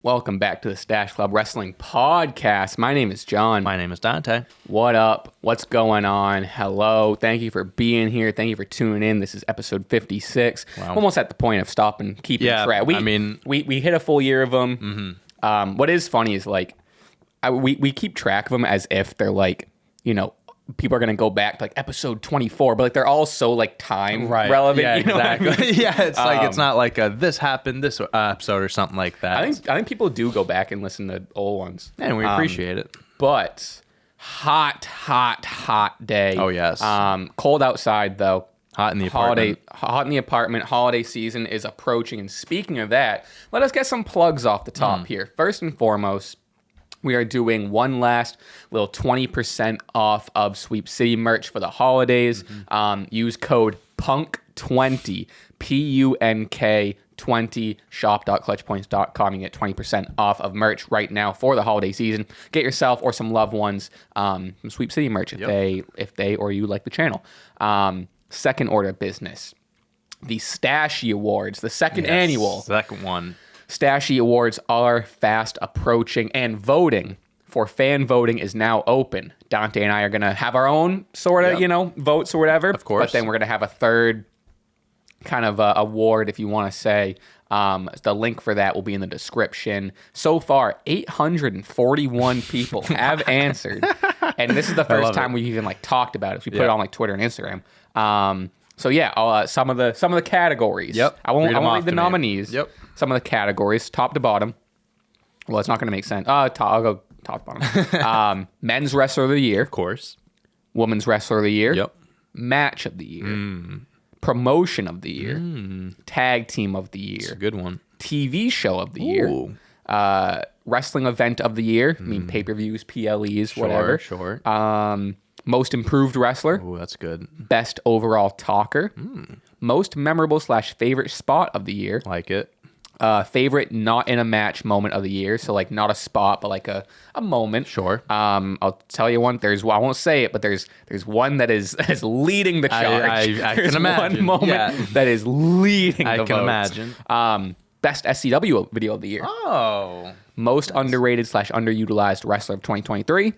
Welcome back to the Stache Club Wrestling Podcast. My name is John. My name is Dante. What up? What's going on? Hello. Thank you for being here. Thank you for tuning in. This is episode 56. Wow. Almost at the point of stopping, keeping track. We hit a full year of them. Mm-hmm. What is funny is we keep track of them as if they're people are going to go back to episode 24, but they're all so time relevant. Yeah, you know exactly. what I mean? Yeah, it's it's not like this happened this episode or something like that. I think people do go back and listen to old ones. And we appreciate it. But hot day. Oh, yes. Cold outside, though. Hot in the apartment. Hot in the apartment. Holiday season is approaching. And speaking of that, let us get some plugs off the top here. First and foremost, we are doing one last little 20% off of Sweep City merch for the holidays. Use code PUNK20, PUNK20, shop.clutchpoints.com. You get 20% off of merch right now for the holiday season. Get yourself or some loved ones some Sweep City merch if they or you like the channel. Second order of business, the Stache Awards, the second annual. Second one. Stache Awards are fast approaching, and voting for fan voting is now open. Dante and I are going to have our own sort of, votes or whatever. Of course. But then we're going to have a third kind of award, if you want to say. The link for that will be in the description. So far, 841 people have answered. And this is the first time we've even talked about it. We put it on Twitter and Instagram. Some of the categories. Yep. I won't read the nominees. Yep. Some of the categories, top to bottom. Well, it's not going to make sense. I'll go top to bottom. Men's Wrestler of the Year. Of course. Women's Wrestler of the Year. Yep. Match of the Year. Promotion of the Year. Tag Team of the Year. It's a good one. TV Show of the Year. Wrestling Event of the Year. I mean, pay-per-views, PLEs, whatever. Sure. Most Improved Wrestler. Oh, that's good. Best Overall Talker. Most Memorable / Favorite Spot of the Year. Like it. Favorite not in a match moment of the year. So not a spot, but a moment. Sure. I'll tell you one. I won't say it, but there's one that is leading the charge. I can imagine. One moment that is leading the votes. Imagine. Best SCW video of the year. Oh. Most underrated / underutilized wrestler of 2023.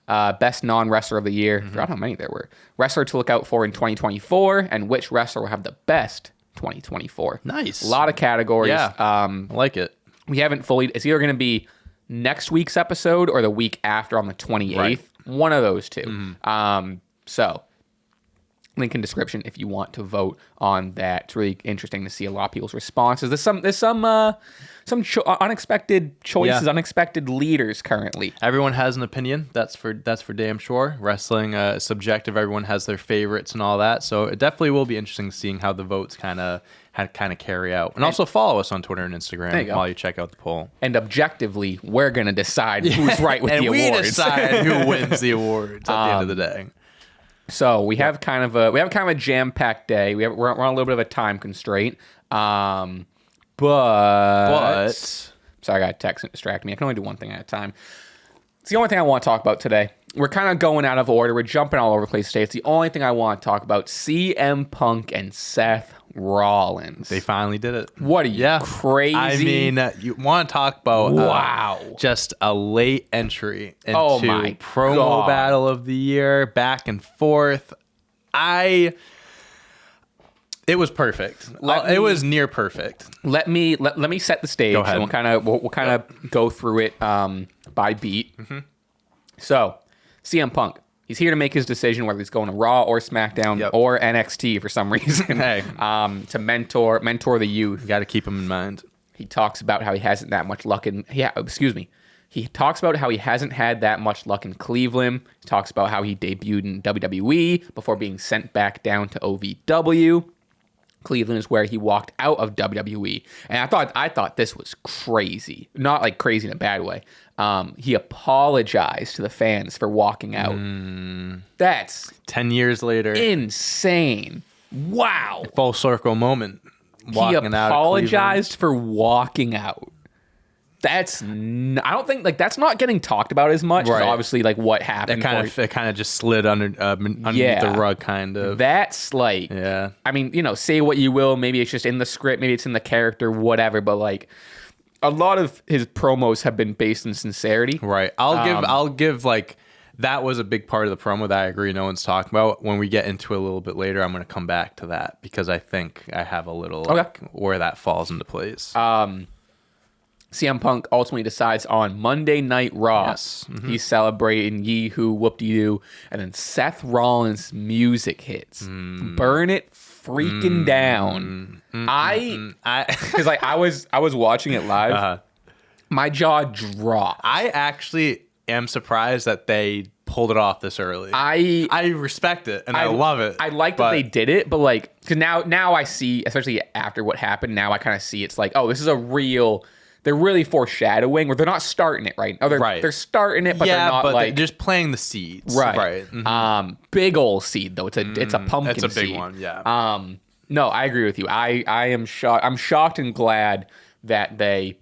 Best non-wrestler of the year. Forgot how many there were. Wrestler to look out for in 2024, and which wrestler will have the best 2024. Nice. A lot of categories. Yeah. I like it. We haven't fully. It's either going to be next week's episode or the week after on the 28th. Right. One of those two. So link in description if you want to vote on that. It's really interesting to see a lot of people's responses. There's some unexpected choices, unexpected leaders currently. Everyone has an opinion. That's for damn sure. Wrestling is subjective. Everyone has their favorites and all that. So it definitely will be interesting seeing how the votes kind of carry out. And also follow us on Twitter and Instagram while you check out the poll. And objectively, we're going to decide who's right with the awards. And we decide who wins the awards at the end of the day. So we have kind of a jam-packed day. We're on a little bit of a time constraint. But sorry, I got a text that distracted me. I can only do one thing at a time. It's the only thing I want to talk about today. We're kind of going out of order. We're jumping all over the place today. It's the only thing I want to talk about. CM Punk and Seth Rollins. They finally did it. What are you, crazy? I mean, you want to talk about wow, just a late entry into promo battle of the year, back and forth. It was perfect. It was near perfect. Let me set the stage. Go ahead. And we'll kind of go through it by beat. So, CM Punk, he's here to make his decision whether he's going to Raw or SmackDown or NXT for some reason. To mentor the youth. You got to keep him in mind. He talks about how he hasn't that much luck in. He talks about how he hasn't had that much luck in Cleveland. He talks about how he debuted in WWE before being sent back down to OVW. Cleveland is where he walked out of WWE. And I thought this was crazy. Not crazy in a bad way. He apologized to the fans for walking out. That's 10 years later. Insane. Wow. Full circle moment. He apologized for walking out. I don't think that's not getting talked about as much. Right. Obviously, what happened. It kind of just slid underneath the rug, kind of. That's I mean, say what you will. Maybe it's just in the script. Maybe it's in the character. Whatever. But a lot of his promos have been based in sincerity. Right. I'll give like that was a big part of the promo that I agree no one's talking about. When we get into it a little bit later, I'm going to come back to that because I think I have a little like, where that falls into place. CM Punk ultimately decides on Monday Night Raw. Yes. He's celebrating Yee-Hoo, Whoop-De-Doo, and then Seth Rollins' music hits. Burn it freaking down. Because like I was watching it live. My jaw dropped. I actually am surprised that they pulled it off this early. I respect it and I love it. I like that they did it, but like, because now I see, especially after what happened, now I kind of see it's like, oh, this is a real. They're really foreshadowing, where they're not starting it right. Oh, they're starting it, but they're not like they're just planting the seeds. Right. Big old seed though. It's a pumpkin seed. It's a big one. Yeah. No, I agree with you. I am shocked. I'm shocked and glad that they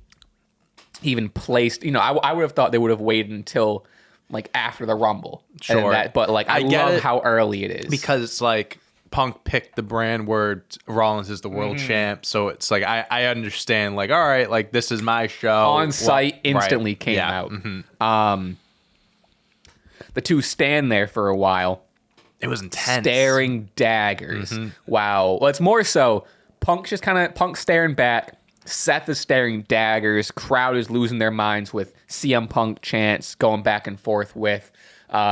even placed. I would have thought they would have waited until like after the Rumble. Sure. But like I love how early it is because it's like Punk picked the brand where Rollins is the world champ, so it's like I understand. Like, all right, like this is my show. On site instantly came out. The two stand there for a while. It was intense. Staring daggers. Wow. Well, it's more so Punk staring back. Seth is staring daggers. Crowd is losing their minds with CM Punk chants going back and forth with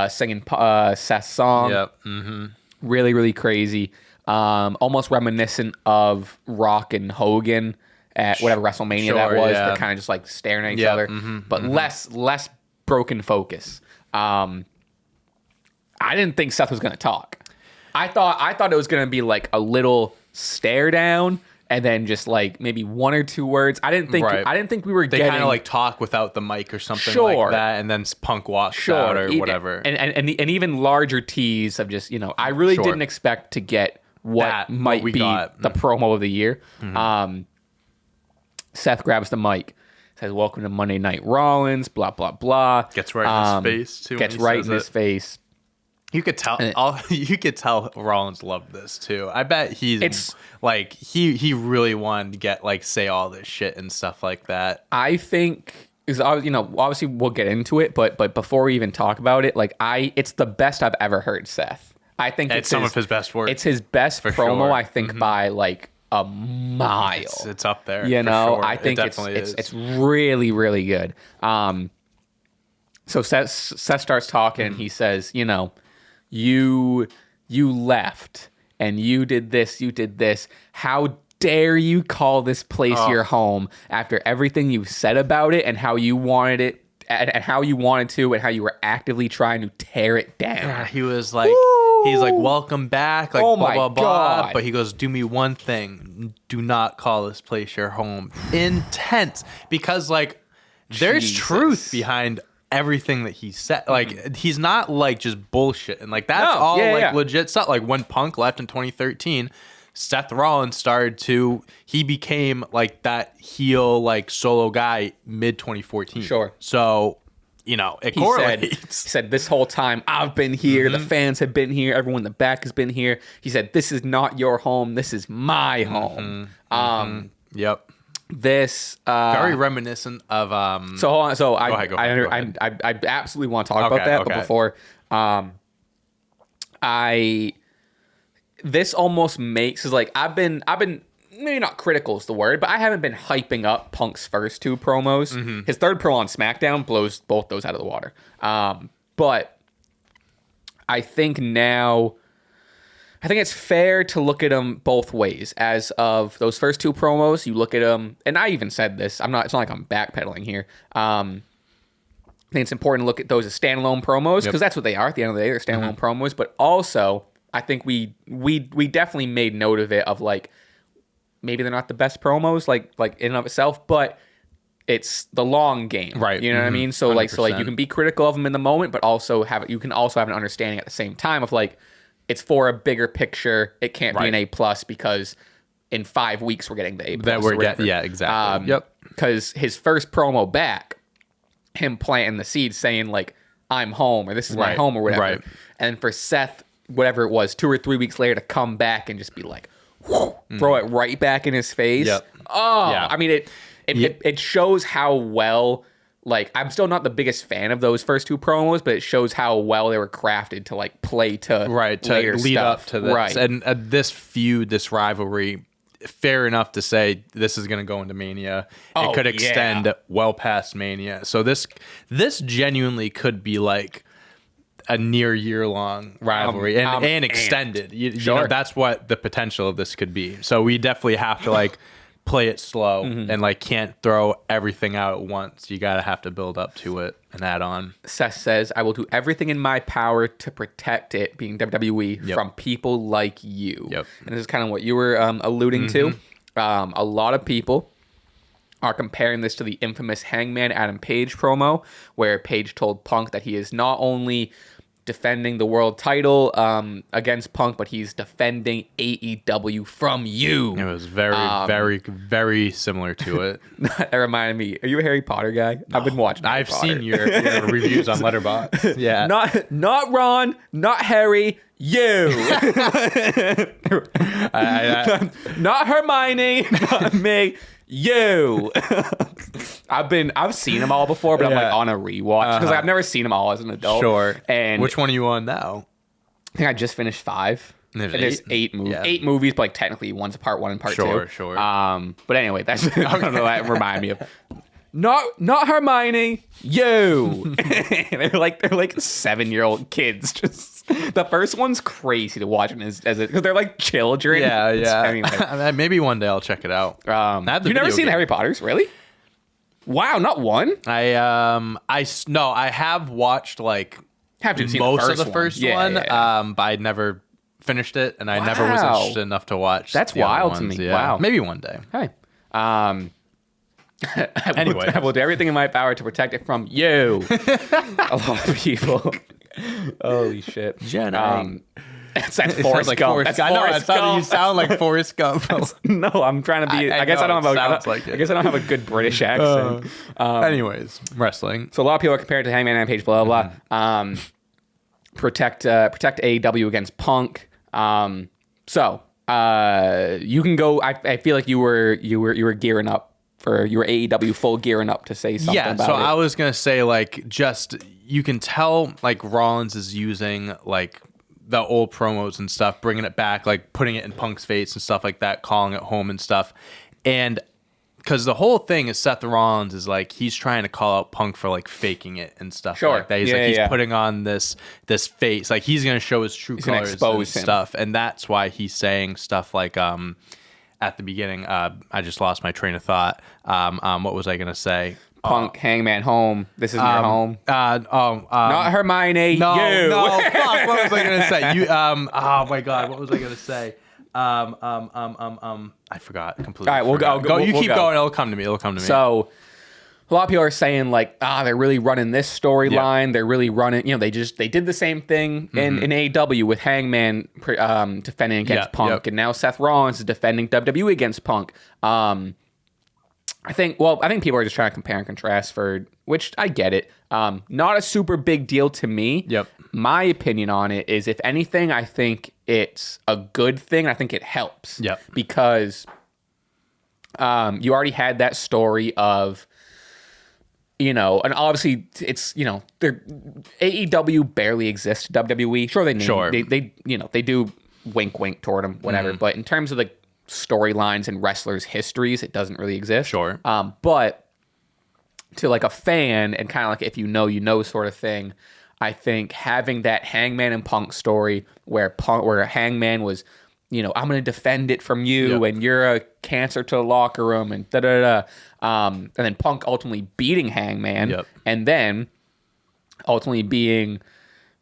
singing Seth's song. Yep. Really, really crazy. Almost reminiscent of Rock and Hogan at whatever WrestleMania that was. Yeah. They're kind of just like staring at each other, but less broken focus. I didn't think Seth was going to talk. I thought it was going to be like a little stare down and then just like maybe one or two words. I didn't think we were they getting kind of like talk without the mic or something like that, and then Punk walks out or whatever. And even larger tease of just I really didn't expect to get what might be the promo of the year. Seth grabs the mic, says, "Welcome to Monday Night Rollins." Blah blah blah. Gets right in his face too. Gets right in his face. You could tell. You could tell Rollins loved this too. I bet he's like he really wanted to get like say all this shit and stuff like that. I think is obviously we'll get into it, but before we even talk about it, like it's the best I've ever heard Seth. I think it's some of his best work. It's his best promo, sure. I think by like a mile. It's up there. Sure. I think it's really really good. So Seth starts talking. And he says, You left and you did this. How dare you call this place your home after everything you've said about it and how you wanted it and how you wanted to and how you were actively trying to tear it down. Yeah, he was like, he's like, welcome back, like blah, blah, blah. God. But he goes, do me one thing. Do not call this place your home. Intense. Because like there's truth behind everything that he said. Like he's not like just bullshit and like that's legit stuff. Like when Punk left in 2013, Seth Rollins he became like that heel like solo guy mid 2014. Sure. So it correlates. He said this whole time I've been here, the fans have been here, everyone in the back has been here. He said this is not your home, this is my home. Yep. This very reminiscent of so hold on. So go ahead. I absolutely want to talk about that, but before this almost makes is like I've been maybe not critical is the word, but I haven't been hyping up Punk's first two promos. His third promo on SmackDown blows both those out of the water. But I think it's fair to look at them both ways. As of those first two promos, you look at them, and I even said this. It's not like I'm backpedaling here. I think it's important to look at those as standalone promos because that's what they are. At the end of the day, they're standalone promos. But also, I think we definitely made note of it. Of like maybe they're not the best promos, like in and of itself, but it's the long game, right? You know what I mean? So 100%. like you can be critical of them in the moment, but also you can also have an understanding at the same time of like. It's for a bigger picture. It can't be an A+ because in 5 weeks we're getting the A+. Yeah, exactly. Because his first promo back, him planting the seed saying like, I'm home or this is my home or whatever. Right. And for Seth, whatever it was, 2 or 3 weeks later to come back and just be like, throw it right back in his face. Yep. Oh, yeah. I mean, It shows how well. Like, I'm still not the biggest fan of those first two promos, but it shows how well they were crafted to like play to lead stuff. up to this. Right. And this feud, this rivalry, fair enough to say this is going to go into Mania. It could extend well past Mania. So this genuinely could be like a near year-long rivalry and extended. You know, that's what the potential of this could be. So we definitely have to like play it slow and like can't throw everything out at once. You gotta have to build up to it and add on. Seth says, I will do everything in my power to protect it, being WWE, from people like you. Yep. And this is kind of what you were alluding to. A lot of people are comparing this to the infamous Hangman Adam Page promo, where Page told Punk that he is not only defending the world title against Punk, but he's defending AEW from you. It was very, very similar to it. That reminded me. Are you a Harry Potter guy? I've been watching. I've seen your reviews on Letterboxd. Yeah. Not Ron, not Harry. You. Not Hermione, not me. You. I've seen them all before, but I'm like on a rewatch because I've never seen them all as an adult. Sure. And which one are you on now? I think I just finished 5. There's 8 movies. Yeah. 8 movies, but like technically one's a part 1 and part 2. Sure. But anyway, that's I don't know. That reminded me of not Hermione. You. they're like 7-year-old kids. Just the first one's crazy to watch because they're like children. Yeah. Anyway. Maybe one day I'll check it out. You've never seen the Harry Potters, really? Wow, not one. I have watched like most of the first one. But I never finished it, and I never was interested enough to watch. That's the other wild to ones. me. Yeah. Wow, maybe one day. Hey, Anyway, I will do everything in my power to protect it from you. A lot of people. Holy shit, Jenny. That's Forrest Gump. That's Forrest Gump. You sound like Forrest Gump. No, I'm trying to be. I guess I don't have a good British accent. Anyways, wrestling. So a lot of people are compared to Hangman and Page. Blah blah blah. Protect AEW against Punk. So you can go. I feel like you were gearing up. You were AEW full gearing up to say something about it. Yeah, so I was going to say, like, just, you can tell, like, Rollins is using, like, the old promos and stuff, bringing it back, like, putting it in Punk's face and stuff like that, calling it home and stuff. And because the whole thing is Seth Rollins is, like, he's trying to call out Punk for, like, faking it and stuff like that. He's putting on this face. Like, he's going to show his true colors and stuff. And that's why he's saying stuff like, at the beginning, I just lost my train of thought. What was I gonna say? Punk, Hangman, home. This is your home. Not Hermione. No, you. no. Fuck. What was I gonna say? You. Oh my god. What was I gonna say? I forgot completely. All right, we'll go. You keep going. It'll come to me. So, a lot of people are saying like, they're really running this storyline. They're really running. You know, they did the same thing in AEW with Hangman defending against Punk, and now Seth Rollins is defending WWE against Punk. I think people are just trying to compare and contrast which I get it. Not a super big deal to me. Yep. My opinion on it is, if anything, I think it's a good thing. I think it helps. Yep. Because you already had that story of, you know, and obviously it's, you know, AEW barely exists to WWE. Sure, they do wink wink toward them, whatever. But in terms of the storylines and wrestlers' histories, it doesn't really exist. Sure. But to like a fan and kind of like if you know sort of thing, I think having that Hangman and Punk story where Hangman was, you know, I'm going to defend it from you, and you're a cancer to the locker room, and and then Punk ultimately beating Hangman, and then ultimately being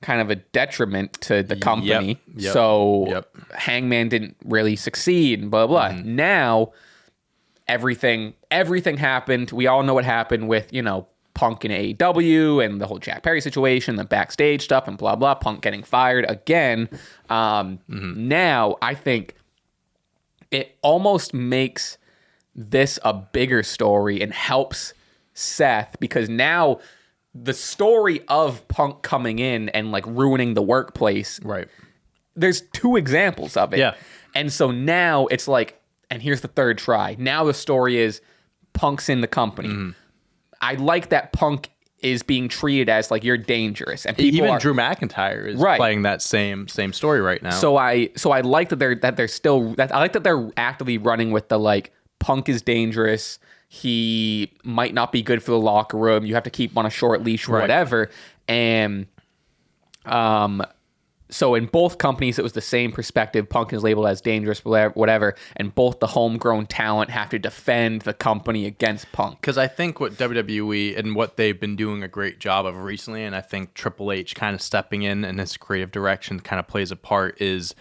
kind of a detriment to the company. So Hangman didn't really succeed, and blah blah. Now everything happened. We all know what happened with, you know, Punk and AEW and the whole Jack Perry situation, the backstage stuff, and blah blah. Punk getting fired again. Now I think it almost makes this a bigger story and helps Seth, because now the story of Punk coming in and like ruining the workplace, right? There's 2 examples of it, yeah. And so now it's like, and here's the third try. Now the story is Punk's in the company. I like that Punk is being treated as like you're dangerous, and people even Drew McIntyre is playing that same story right now. So I like that I like that they're actively running with the like Punk is dangerous. He might not be good for the locker room. You have to keep him on a short leash or whatever. And so in both companies, it was the same perspective. Punk is labeled as dangerous, whatever, and both the homegrown talent have to defend the company against Punk. Because I think what WWE and what they've been doing a great job of recently, and I think Triple H kind of stepping in this creative direction kind of plays a part, is,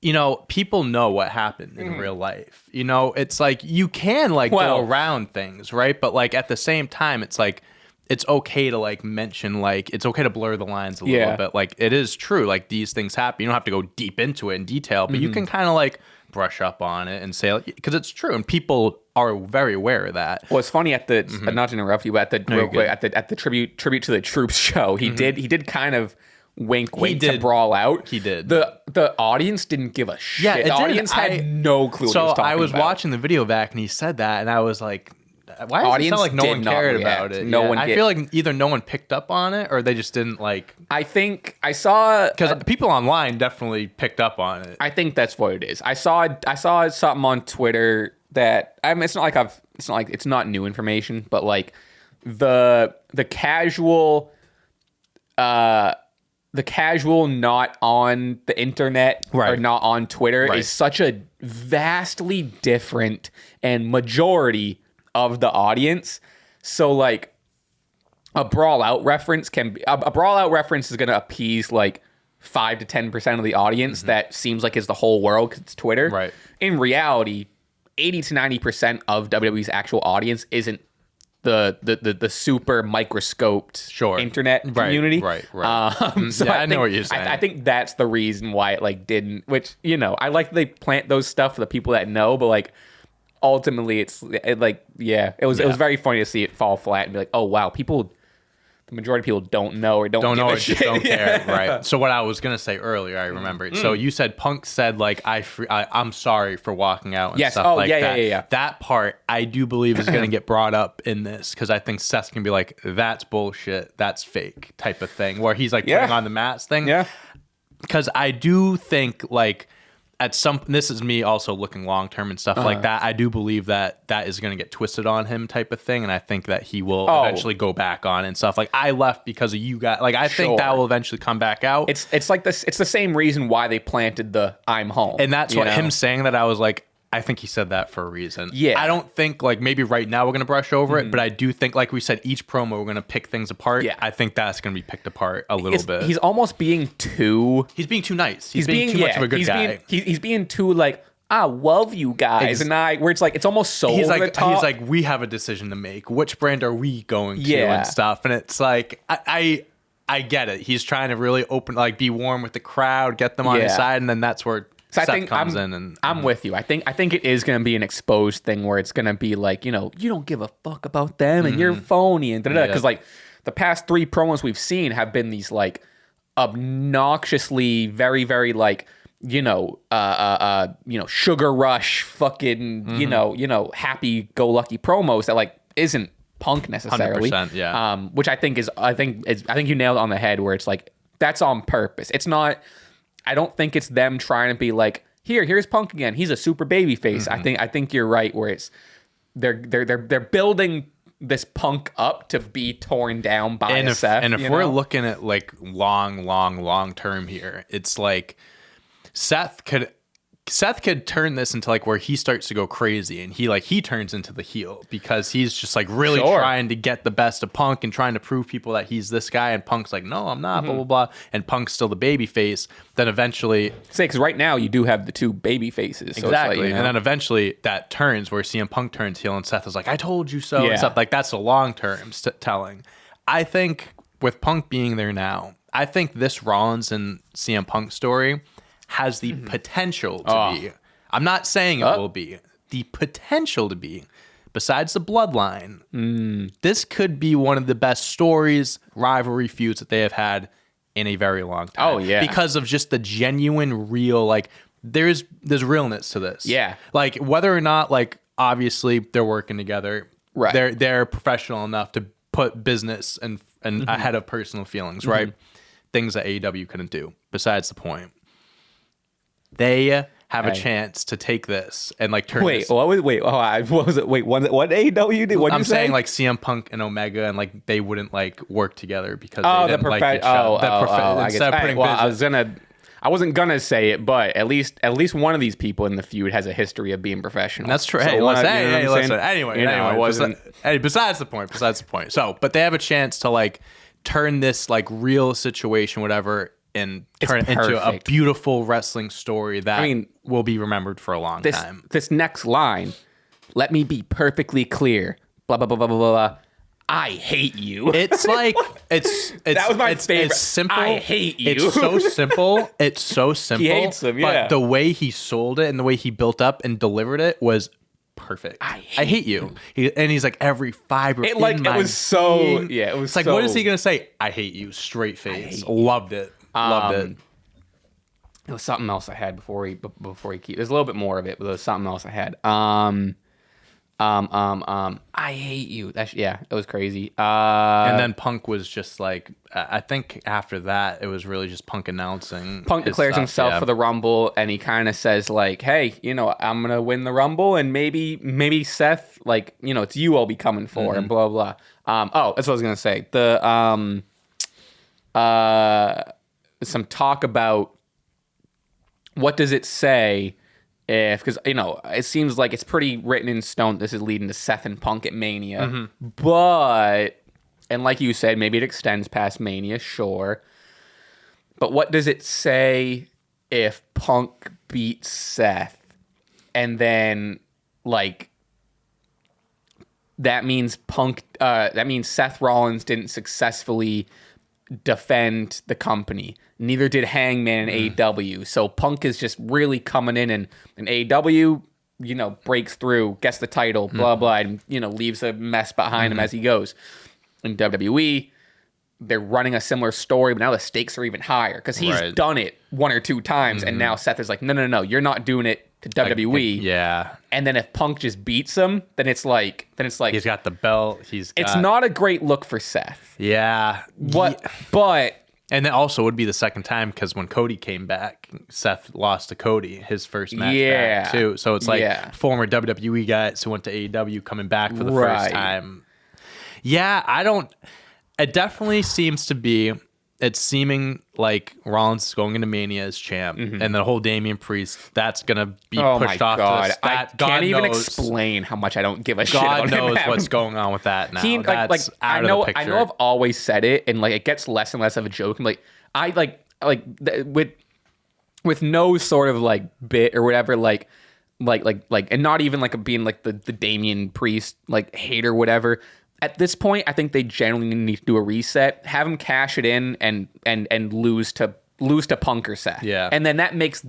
you know, people know what happened in real life. You know, it's like you can like go around things, right? But like at the same time, it's like, it's okay to like mention, like it's okay to blur the lines a little bit. Like it is true, like these things happen. You don't have to go deep into it in detail, but you can kind of like brush up on it and say, because it's true, and people are very aware of that. Well, it's funny at the not to interrupt you, but at the tribute to the Troops show, he did kind of wink to Brawl Out. He did. The audience didn't give a shit. Yeah, the audience had no clue what he was talking about. So I was watching the video back, and he said that, and I was like, why does it sound like no one cared about it? I feel like either no one picked up on it, or they just didn't like. I think I saw, because people online definitely picked up on it. I think that's what it is. I saw something on Twitter that, I mean, it's not like it's not new information, but like the casual not on the internet or not on Twitter is such a vastly different and majority of the audience. So like a Brawl Out reference a Brawl Out reference is going to appease like 5 to 10% of the audience that seems like it's the whole world because it's Twitter. Right. In reality, 80 to 90% of WWE's actual audience isn't the super microscoped internet community. Right. So I know what you're saying. I think that's the reason why it like didn't, which, you know, I like that they plant those stuff for the people that know, but like ultimately it was very funny to see it fall flat and be like, oh wow, the majority of people don't know or don't give a shit. Don't care. Right. So what I was gonna say earlier, I remembered. So you said Punk said like I'm sorry for walking out and stuff like that. Yeah. That part I do believe is gonna get brought up in this, because I think Seth's gonna be like, that's bullshit, that's fake type of thing, where he's like putting on the mask thing. Yeah. Because I do think like this is me also looking long term and stuff like that. I do believe that is going to get twisted on him type of thing, and I think that he will eventually go back on and stuff. Like, I left because of you guys. Like, I think that will eventually come back out. It's like this. It's the same reason why they planted the "I'm home," and that's what him saying that. I was like, I think he said that for a reason. Yeah. I don't think, like, maybe right now we're going to brush over it, but I do think, like we said, each promo we're going to pick things apart. Yeah. I think that's going to be picked apart a little bit. He's almost being too... He's being too nice. He's being too much of a good guy. He's being too, like, I love you guys. Where it's like, it's almost so over the top. He's like, we have a decision to make. Which brand are we going to and stuff? And it's like, I get it. He's trying to really be warm with the crowd, get them on his side, and then that's where... So Seth comes in and I'm with you. I think it is going to be an exposed thing where it's going to be like, you know, you don't give a fuck about them and you're phony and da-da-da. Because like the past 3 promos we've seen have been these like obnoxiously very, very like, sugar rush fucking, happy-go-lucky promos that like isn't Punk necessarily. 100%, yeah. Which I think you nailed it on the head, where it's like that's on purpose. It's not. I don't think it's them trying to be like, here's Punk again. He's a super baby face. I think you're right, where it's they're building this Punk up to be torn down by Seth. And if we're looking at like long term here, it's like Seth could turn this into like where he starts to go crazy, and he turns into the heel because he's just like really trying to get the best of Punk and trying to prove people that he's this guy, and Punk's like, no, I'm not, blah blah blah, and Punk's still the baby face. Then eventually, because right now you do have the 2 baby faces, so exactly, like, and then eventually that turns where CM Punk turns heel, and Seth is like, I told you so, and stuff like that's a long term telling. I think with Punk being there now, I think this Rollins and CM Punk story has the potential to be. I'm not saying it will be. The potential to be. Besides the bloodline, this could be one of the best stories, rivalry feuds that they have had in a very long time. Oh, yeah. Because of just the genuine, real, like, there's realness to this. Yeah. Like, whether or not, like, obviously they're working together. Right. They're professional enough to put business and ahead of personal feelings, right? Things that AEW couldn't do. Besides the point, they have a chance to take this and like turn. What was it? Wait, what AEW did? What I'm saying like CM Punk and Omega, and like they wouldn't like work together because they didn't like each other. I wasn't gonna say it, but at least one of these people in the feud has a history of being professional. That's true. So hey, listen. Anyway, it wasn't. Besides the point. So, but they have a chance to like turn this like real situation, whatever, and turn it into a beautiful wrestling story that will be remembered for a long time. This next line, let me be perfectly clear. Blah blah blah blah blah blah. I hate you. It's like it's that was my favorite. It's simple. I hate you. It's so simple. It's so simple. He hates him, yeah. But the way he sold it and the way he built up and delivered it was perfect. I hate you. He's like every fiber. It was being. It was like, what is he gonna say? I hate you. Straight face. Loved it. Loved it. There was something else I had before he there's a little bit more of it, but there was something else I had. I hate you. It was crazy. And then Punk was just like, I think after that, it was really just Punk announcing. Punk declares himself for the Rumble, and he kind of says like, "Hey, I'm gonna win the Rumble, and maybe Seth, like, it's you I'll be coming for, and blah blah." That's what I was gonna say. Some talk about what does it say. Because, it seems like it's pretty written in stone. This is leading to Seth and Punk at Mania. But, and like you said, maybe it extends past Mania, sure. But what does it say if Punk beats Seth? And then, like, that means Seth Rollins didn't successfully defend the company. Neither did Hangman and AEW. So Punk is just really coming in, and AEW, breaks through, gets the title, blah, blah, and, leaves a mess behind him as he goes. In WWE, they're running a similar story, but now the stakes are even higher because he's done it one or two times, and now Seth is like, no, you're not doing it to WWE. Yeah. And then if Punk just beats him, then it's like he's got the belt. It's not a great look for Seth. Yeah. But and it also would be the second time because when Cody came back, Seth lost to Cody his first match back too. So it's like former WWE guys who went to AEW coming back for the first time. Yeah, it definitely seems to be. It's seeming like Rollins is going into Mania as champ, and the whole Damian Priest, that's going to be pushed off. I can't even explain how much I don't give a shit about God knows him. What's going on with that now. That's out of the picture. I know I've always said it, and like it gets less and less of a joke. And with no sort of like bit or whatever, and not even like being like the Damian Priest like hate or whatever. At this point, I think they generally need to do a reset, have him cash it in, and lose to Punk or Seth. Yeah, and then that makes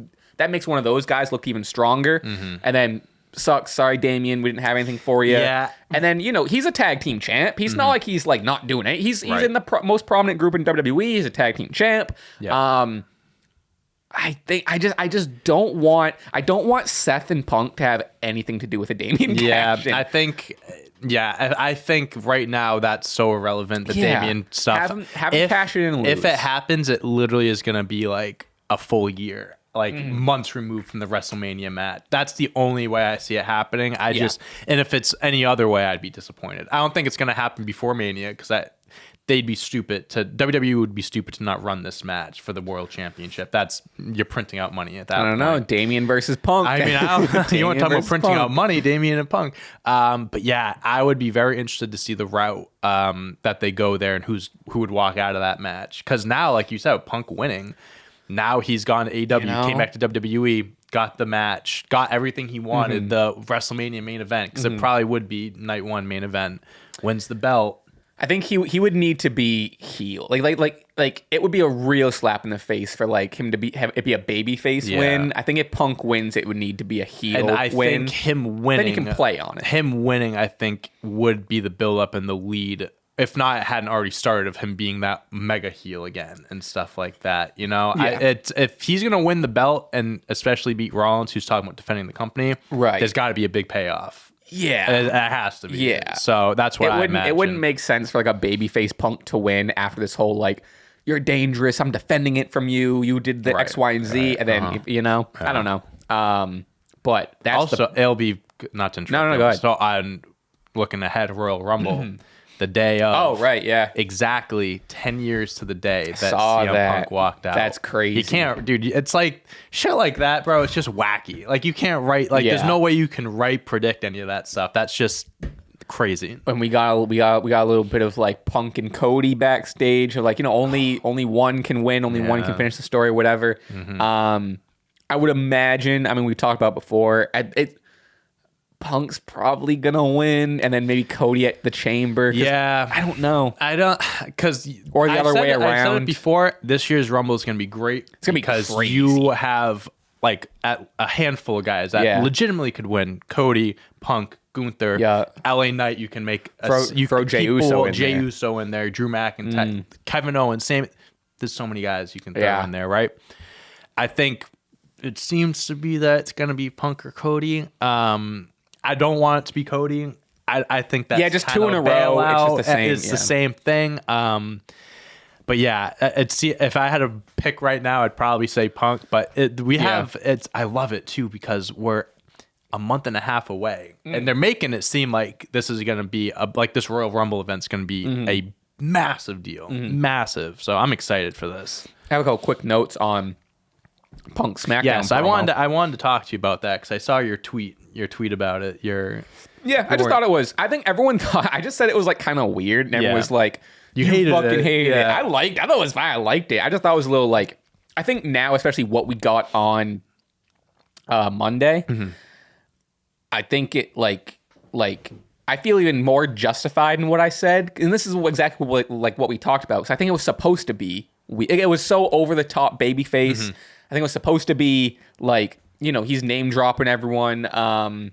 one of those guys look even stronger. And then sucks. Sorry, Damian, we didn't have anything for you. Yeah, and then he's a tag team champ. He's not like he's like not doing it. He's in the most prominent group in WWE. He's a tag team champ. Yeah. I just don't want Seth and Punk to have anything to do with a Damian cash in. I think right now that's so irrelevant, the Damian stuff. Have him cash it in and lose. If it happens, it literally is going to be like a full year, like months removed from the WrestleMania match. That's the only way I see it happening. And if it's any other way, I'd be disappointed. I don't think it's going to happen before Mania because WWE would be stupid to not run this match for the World Championship. You're printing out money at that point. I don't know. Damian versus Punk. I mean, you want to talk about printing out money, Damian and Punk. But yeah, I would be very interested to see the route that they go there and who would walk out of that match. Because now, like you said, Punk winning, now he's gone to AEW, came back to WWE, got the match, got everything he wanted, the WrestleMania main event, because it probably would be night one main event, wins the belt. I think he would need to be heel. Like it would be a real slap in the face for like him to be a baby face win. I think if Punk wins, it would need to be a heel and I win. Think him winning, then he can play on it. Him winning, I think, would be the build up and the lead. If not, it hadn't already started of him being that mega heel again and stuff like that. If he's gonna win the belt and especially beat Rollins, who's talking about defending the company, there's got to be a big payoff. Yeah. It has to be. Yeah. So that's what I imagine. It wouldn't make sense for like a babyface Punk to win after this whole like, you're dangerous, I'm defending it from you. You did the X, Y, and Z, and then I don't know. But that's also it'll be not to interrupt. No, go ahead. So I'm looking ahead Royal Rumble, the day of. Oh right, yeah. Exactly 10 years to the day that saw CM that. Punk walked out. That's crazy. You can't, dude. It's like shit like that, bro. It's just wacky. Like you can't write. Like there's no way you can predict any of that stuff. That's just crazy. And we got a little bit of like Punk and Cody backstage of like, only one can win, only one can finish the story, whatever. I would imagine, I mean, we talked about before, Punk's probably gonna win, and then maybe Cody at the Chamber. Yeah, I don't know. Or the other way around. I said it before. This year's Rumble is gonna be great. It's gonna be because crazy. you have like a handful of guys that legitimately could win. Cody, Punk, Gunther, LA Knight. You can make you throw Jey Uso in there, Drew McIntyre, Kevin Owens. There's so many guys you can throw in there, right? I think it seems to be that it's gonna be Punk or Cody. I don't want it to be Cody. I think that's just two in a row. It's just the same. It's the same thing. But yeah, if I had to pick right now, I'd probably say Punk. But I love it too because we're a month and a half away, and they're making it seem like this is going to be like this Royal Rumble event's going to be a massive deal, massive. So I'm excited for this. I have a couple quick notes on Punk SmackDown. Yes, promo. I wanted to talk to you about that because I saw your tweet about it. I just thought it was. I think everyone thought. I just said it was like kind of weird, and everyone was like, You hated fucking it. hated it. I thought it was fine. I liked it. I just thought it was a little like. I think now, especially what we got on Monday, I think it like I feel even more justified in what I said, and this is exactly what we talked about. So I think it was supposed to be. It was so over the top babyface. I think it was supposed to be like he's name dropping everyone. I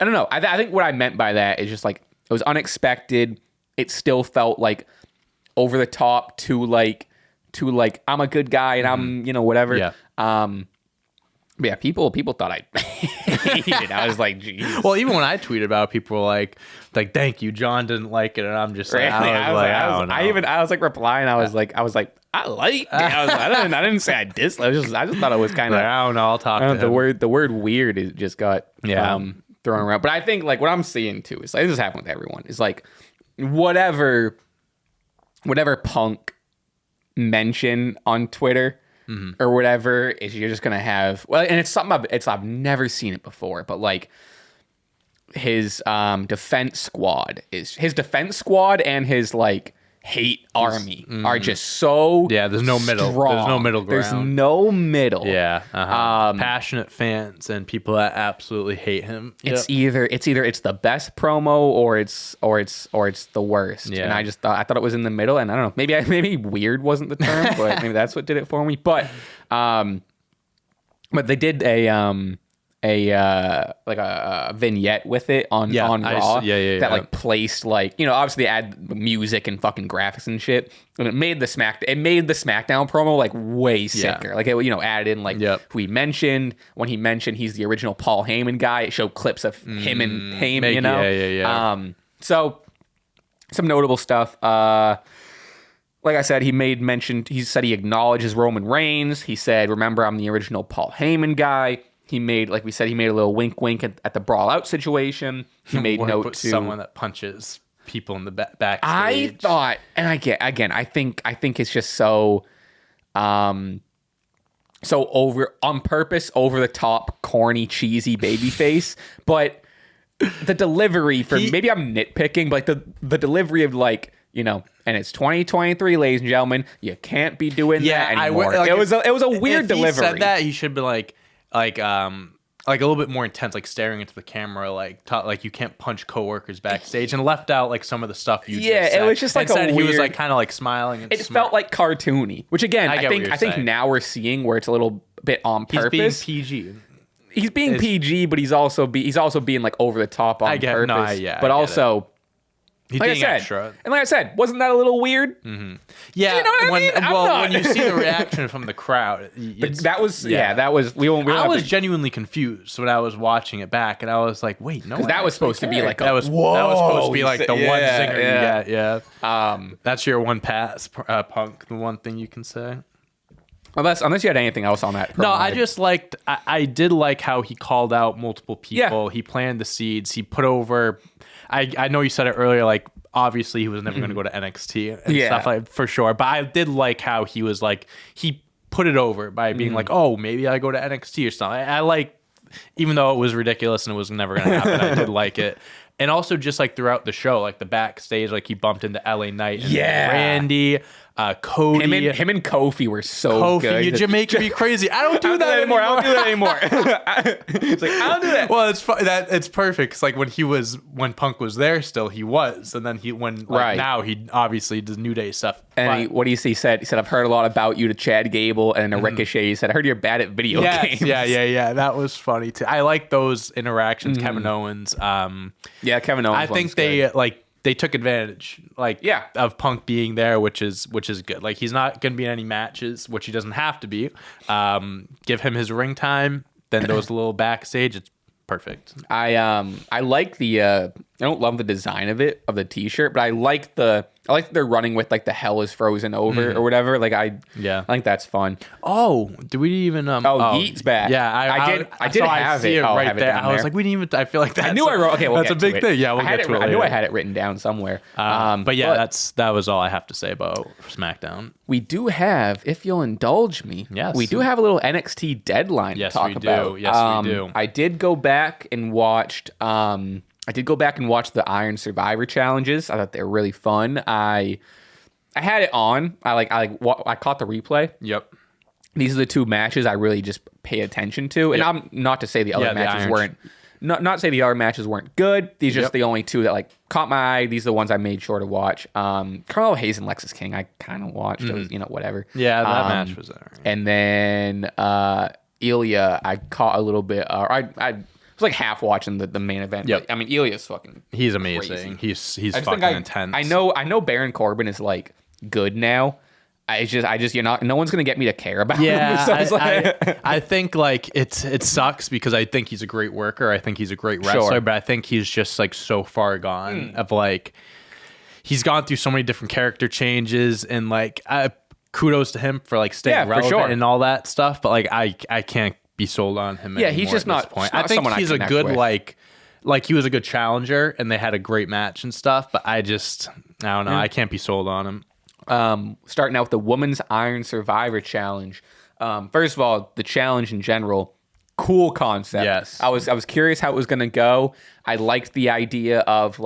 don't know. I think what I meant by that is just like it was unexpected. It still felt like over the top to like I'm a good guy and I'm whatever. Yeah. People thought I hated it. I was like, geez. Well, even when I tweeted about it, people were like, thank you, John didn't like it, and I'm just like, I don't know. I was like replying. I was like, I liked it. I didn't say I disliked. I just thought it was kind of. I don't know. I'll talk to him. The word weird is just got thrown around. But I think like what I'm seeing too is like this is happening with everyone. Is like whatever Punk mention on Twitter. Or whatever is you're just gonna have and it's something I've never seen it before, but like his defense squad and his like hate army are just so there's no middle strong. There's no middle ground. There's no middle. Passionate fans and people that absolutely hate him. It's either it's the best promo or it's the worst. And I thought it was in the middle, and I don't know, maybe weird wasn't the term, but maybe that's what did it for me. But they did a vignette with it on Raw that like placed like obviously they add music and fucking graphics and shit, and it made the SmackDown promo like way sicker. Like it added in like who he mentioned when he mentioned he's the original Paul Heyman guy. It showed clips of him and Heyman. So some notable stuff. Like I said, he said he acknowledges Roman Reigns. He said, remember, I'm the original Paul Heyman guy. He made, like we said, a little wink at the brawl out situation. He made note to someone that punches people in the backstage. I thought, and I think it's just so over on purpose, over the top, corny, cheesy babyface. But the delivery maybe I'm nitpicking, but the delivery of like. And it's 2023, ladies and gentlemen. You can't be doing that anymore. It was a weird delivery. If he said that, he should be like a little bit more intense, like staring into the camera, like you can't punch coworkers backstage, and left out like some of the stuff you just said. It was just like he was like kind of like smiling. And felt like cartoony, which again I think now we're seeing where it's a little bit on purpose. He's being PG. He's being PG, but he's also being like over the top on purpose. No, but also. He's like I being said, extra. and like I said, wasn't that a little weird? Yeah, You know what I mean? when you see the reaction from the crowd, That was that was we won't. I was genuinely confused when I was watching it back, and I was like, "Wait, no." Because that was supposed to be like that was supposed to be like the one zinger you get. Yeah. That's your one pass, Punk. The one thing you can say. Unless you had anything else on that. No, I just liked. I did like how he called out multiple people. Yeah. He planted the seeds. He put over. I know you said it earlier. Like obviously he was never going to go to NXT and stuff like for sure. But I did like how he was like he put it over by being like, oh, maybe I go to NXT or something. I like, even though it was ridiculous and it was never going to happen. I did like it. And also just like throughout the show, like the backstage, like he bumped into LA Knight and Randy, Cody. Him and Kofi were so good. You're making me crazy. I don't do that anymore. I don't do that anymore. It's like, I don't do that. Well, it's perfect. It's like when Punk was there still, he was. And then now he obviously does New Day stuff. And what do you see? He said, I've heard a lot about you to Chad Gable and a Ricochet. He said, I heard you're bad at video games. Yeah. That was funny too. I like those interactions. Kevin Owens. Kevin Owens. I think they took advantage, of Punk being there, which is good. Like he's not going to be in any matches, which he doesn't have to be. Give him his ring time, then those little backstage. It's perfect. I like the. I don't love the design of the T-shirt, but I like they're running with like the hell is frozen over or whatever. Like I think that's fun. Oh, do we even? Yeet's back. Yeah, I did have it right there. I was like, we didn't even. I feel like that. I knew I wrote. Okay, that's a big thing. Yeah, we'll get to it. I knew I had it written down somewhere. But that was all I have to say about SmackDown. We do have, if you'll indulge me, we do have a little NXT deadline to talk about. Yes, we do. I did go back and watched. The Iron Survivor challenges. I thought they were really fun. I had it on. I caught the replay. Yep. These are the two matches I really just pay attention to, and I'm not to say the other matches weren't. Not to say the other matches weren't good. These are just the only two that caught my eye. These are the ones I made sure to watch. Carmelo Hayes and Lexis King I kind of watched. It was whatever. Yeah, that match was there. And then Ilya I caught a little bit. I was like half watching the main event. Yep. I mean, Ilya's fucking. He's amazing. Crazy. He's fucking intense. I know Baron Corbin is good now. You're not. No one's gonna get me to care about him. So I think it sucks because I think he's a great worker. I think he's a great wrestler, but I think he's just so far gone of he's gone through so many different character changes and kudos to him for staying relevant and all that stuff. But I can't be sold on him anymore. He's just at this not. point. I think he's a good he was a good challenger and they had a great match and stuff. But I don't know. I can't be sold on him. Starting out with the Women's Iron Survivor Challenge. First of all, the challenge in general, cool concept. Yes. I was curious how it was going to go. I liked the idea of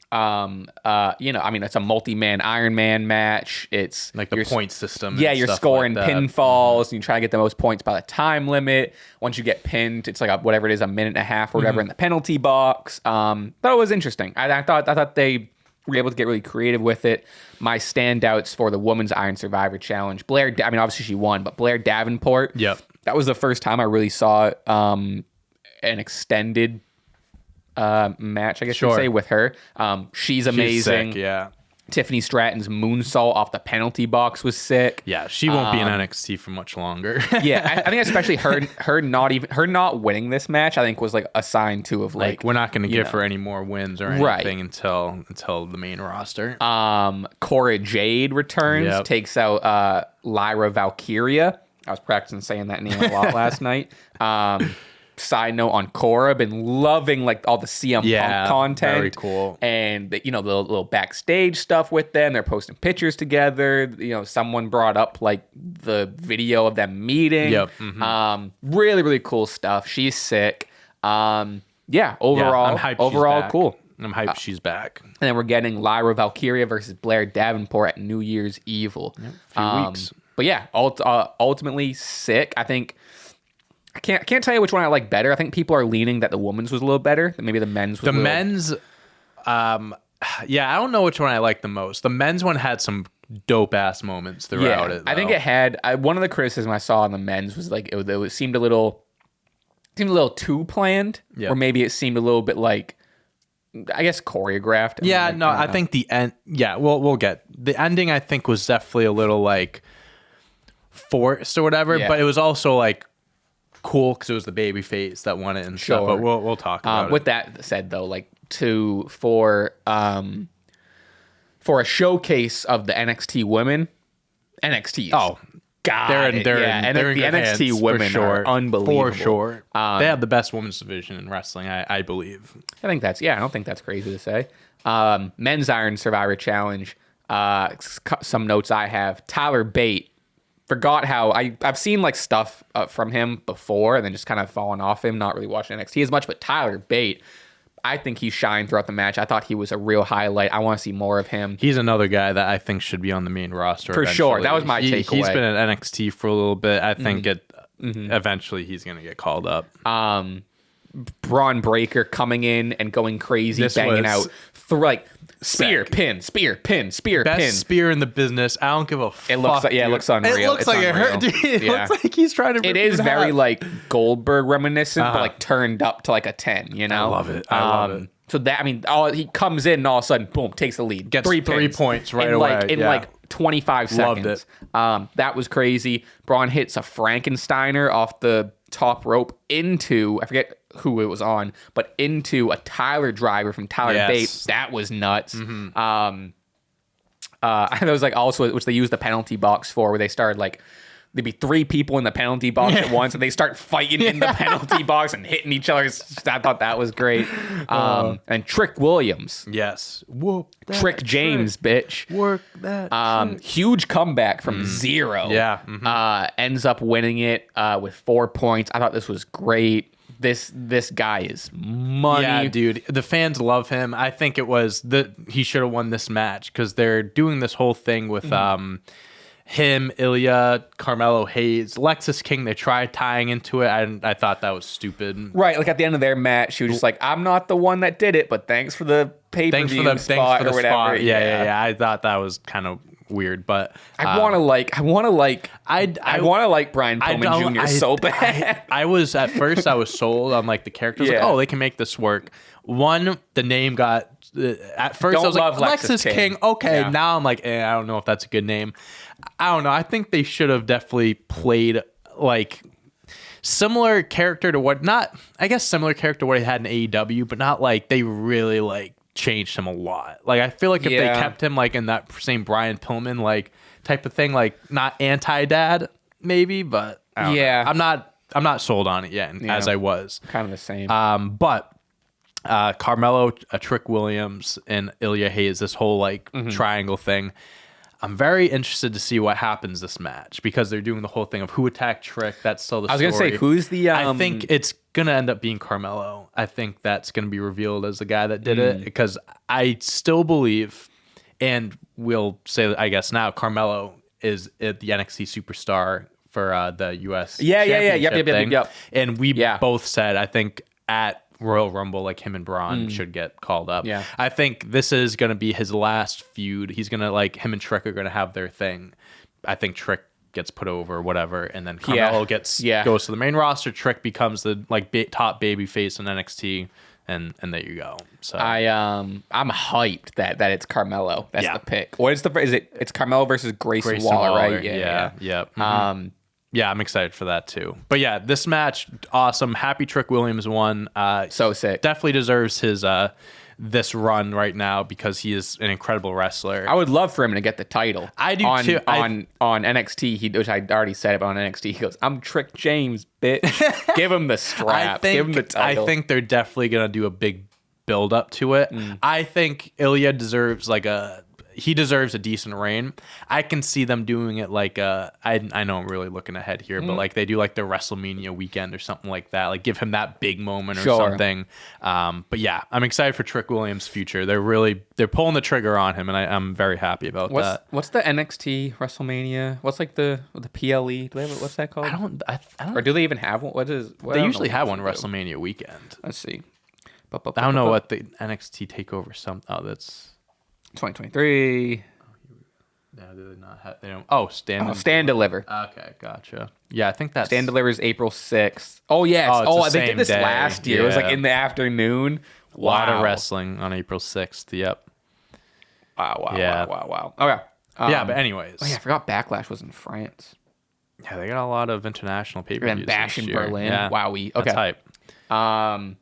it's a multi-man Iron Man match. It's the point system. Yeah, you're scoring pinfalls and you try to get the most points by the time limit. Once you get pinned, it's whatever it is, a minute and a half or whatever in the penalty box. But it was interesting. I thought they were able to get really creative with it. My standouts for the Women's Iron Survivor Challenge, obviously she won, but Blair Davenport. Yep. That was the first time I really saw an extended match, I guess you could say, with her. She's amazing. She's sick, yeah. Tiffany Stratton's moonsault off the penalty box was sick. Yeah, she won't be in NXT for much longer. Yeah, I think especially her not winning this match, I think was a sign too of we're not going to give her any more wins or anything until the main roster. Cora Jade returns, takes out Lyra Valkyria. I was practicing saying that name a lot last night. Side note on Cora, been loving all the CM Punk content. Very cool. And the little backstage stuff with them. They're posting pictures together. Someone brought up the video of them meeting. Yep. Mm-hmm. Really, really cool stuff. She's sick. Overall, I'm hyped cool. I'm hyped she's back. And then we're getting Lyra Valkyria versus Blair Davenport at New Year's Evil. Yep, a few weeks. But yeah, ultimately sick. I think I can't tell you which one I like better. I think people are leaning that the women's was a little better. That maybe the men's was men's. I don't know which one I like the most. The men's one had some dope ass moments throughout it. I think it had one of the criticisms I saw on the men's was it seemed a little too planned, or maybe it seemed a little bit I guess choreographed. Yeah, no, I think the end. Yeah, we'll get the ending. I think was definitely a little like forced or whatever, but it was also like cool because it was the baby face that won it and stuff. But we'll talk about it. With that said, though, like for a showcase of the NXT women, NXT. Oh, God, they're in the NXT hands, women are unbelievable. For sure. They have the best women's division in wrestling, I believe. I don't think that's crazy to say. Men's Iron Survivor Challenge. Some notes I have. Tyler Bate. Forgot how I've seen like stuff from him before and then just kind of fallen off him, not really watching NXT as much, but Tyler Bate, I think he shined throughout the match. I thought he was a real highlight. I want to see more of him. He's another guy that I think should be on the main roster. For sure. That was my takeaway. He's been at NXT for a little bit. I think eventually he's going to get called up. Braun Breaker coming in and going crazy, banging out through like spear, pin. Best spear in the business. I don't give a fuck. It looks like, it looks unreal. It looks like it hurt, dude. It looks like he's trying to. It is very like Goldberg reminiscent, but like turned up to like a 10. You know, I love it. So that he comes in and all of a sudden, boom, takes the lead. Gets 3 points right away in like 25 seconds. Loved it. That was crazy. Braun hits a Frankensteiner off the top rope into, I forget who it was on, but into a Tyler driver from Tyler Bate. That was nuts. There was like also, which they used the penalty box for, where they started like, there'd be 3 people in the penalty box at once, and they start fighting in the penalty box and hitting each other. I thought that was great. And Trick Williams. Yes. Whoop. Trick James, bitch. Work that. Huge comeback from 0. Yeah. Ends up winning it with 4 points. I thought this was great. This guy is money. Yeah, dude. The fans love him. I think it was he should have won this match because they're doing this whole thing with him, Ilya, Carmelo Hayes, Lexis King. They tried tying into it. I thought that was stupid. Right, like at the end of their match, she was just like, "I'm not the one that did it, but thanks for the pay-per-view spot or whatever." Yeah. I thought that was kind of weird, but I want to like Brian Pillman Jr. so bad. I was at first sold on like the characters. Like, oh, they can make this work. One, the name got at first I was like Lexis King. Okay, now I'm like, I don't know if that's a good name. I don't know. I think they should have definitely played like similar character to what he had in AEW, but not like they really like changed him a lot. Like I feel like if they kept him like in that same Brian Pillman like type of thing, like not anti-dad maybe, but I don't know. I'm not sold on it yet as I was. Kind of the same. But Carmelo, Trick Williams, and Ilya Hayes, this whole like triangle thing. I'm very interested to see what happens this match because they're doing the whole thing of who attacked Trick. That's still the story. I was going to say, who's the... I think it's going to end up being Carmelo. I think that's going to be revealed as the guy that did it because I still believe, and we'll say, I guess now, Carmelo is the NXT superstar for the U.S. Yep. And we both said, I think, at Royal Rumble, like him and Braun should get called up. Yeah. I think this is going to be his last feud. He's going to him and Trick are going to have their thing. I think Trick gets put over or whatever, and then Carmelo goes to the main roster. Trick becomes the top baby face in NXT, and there you go. So I'm hyped that it's Carmelo. That's the pick. What is it's Carmelo versus Grayson Waller, right? Yeah. Yeah, I'm excited for that too. But yeah, this match, awesome. Happy Trick Williams won. So sick. Definitely deserves his this run right now because he is an incredible wrestler. I would love for him to get the title. I do too. On NXT, which I already said it, but on NXT, he goes, "I'm Trick James, bitch." Give him the strap. Give him the title. I think they're definitely gonna do a big build up to it. I think Ilya deserves he deserves a decent reign. I can see them doing it I know I'm really looking ahead here, but like they do like the WrestleMania weekend or something like that. Like give him that big moment or something. But yeah, I'm excited for Trick Williams' future. They're pulling the trigger on him, and I'm very happy about that. What's the NXT WrestleMania? What's like the PLE? Do they have what's that called? I don't. Or do they even have one? They usually have one WrestleMania weekend. Let's see. I don't know what the NXT takeover that's 2023. No, they did not have. They don't. Oh, Stand Deliver. Okay, gotcha. Yeah, I think that's Stand Deliver is April 6th. Oh yes. Oh, they did this day. last year. It was like in the afternoon. A lot of wrestling on April 6th. Yep. Wow. Okay. Yeah, but anyways. Oh yeah, I forgot Backlash was in France. Yeah, they got a lot of international pay-per-views. And Bash in Berlin. Yeah. Wowie. That's Okay. hype.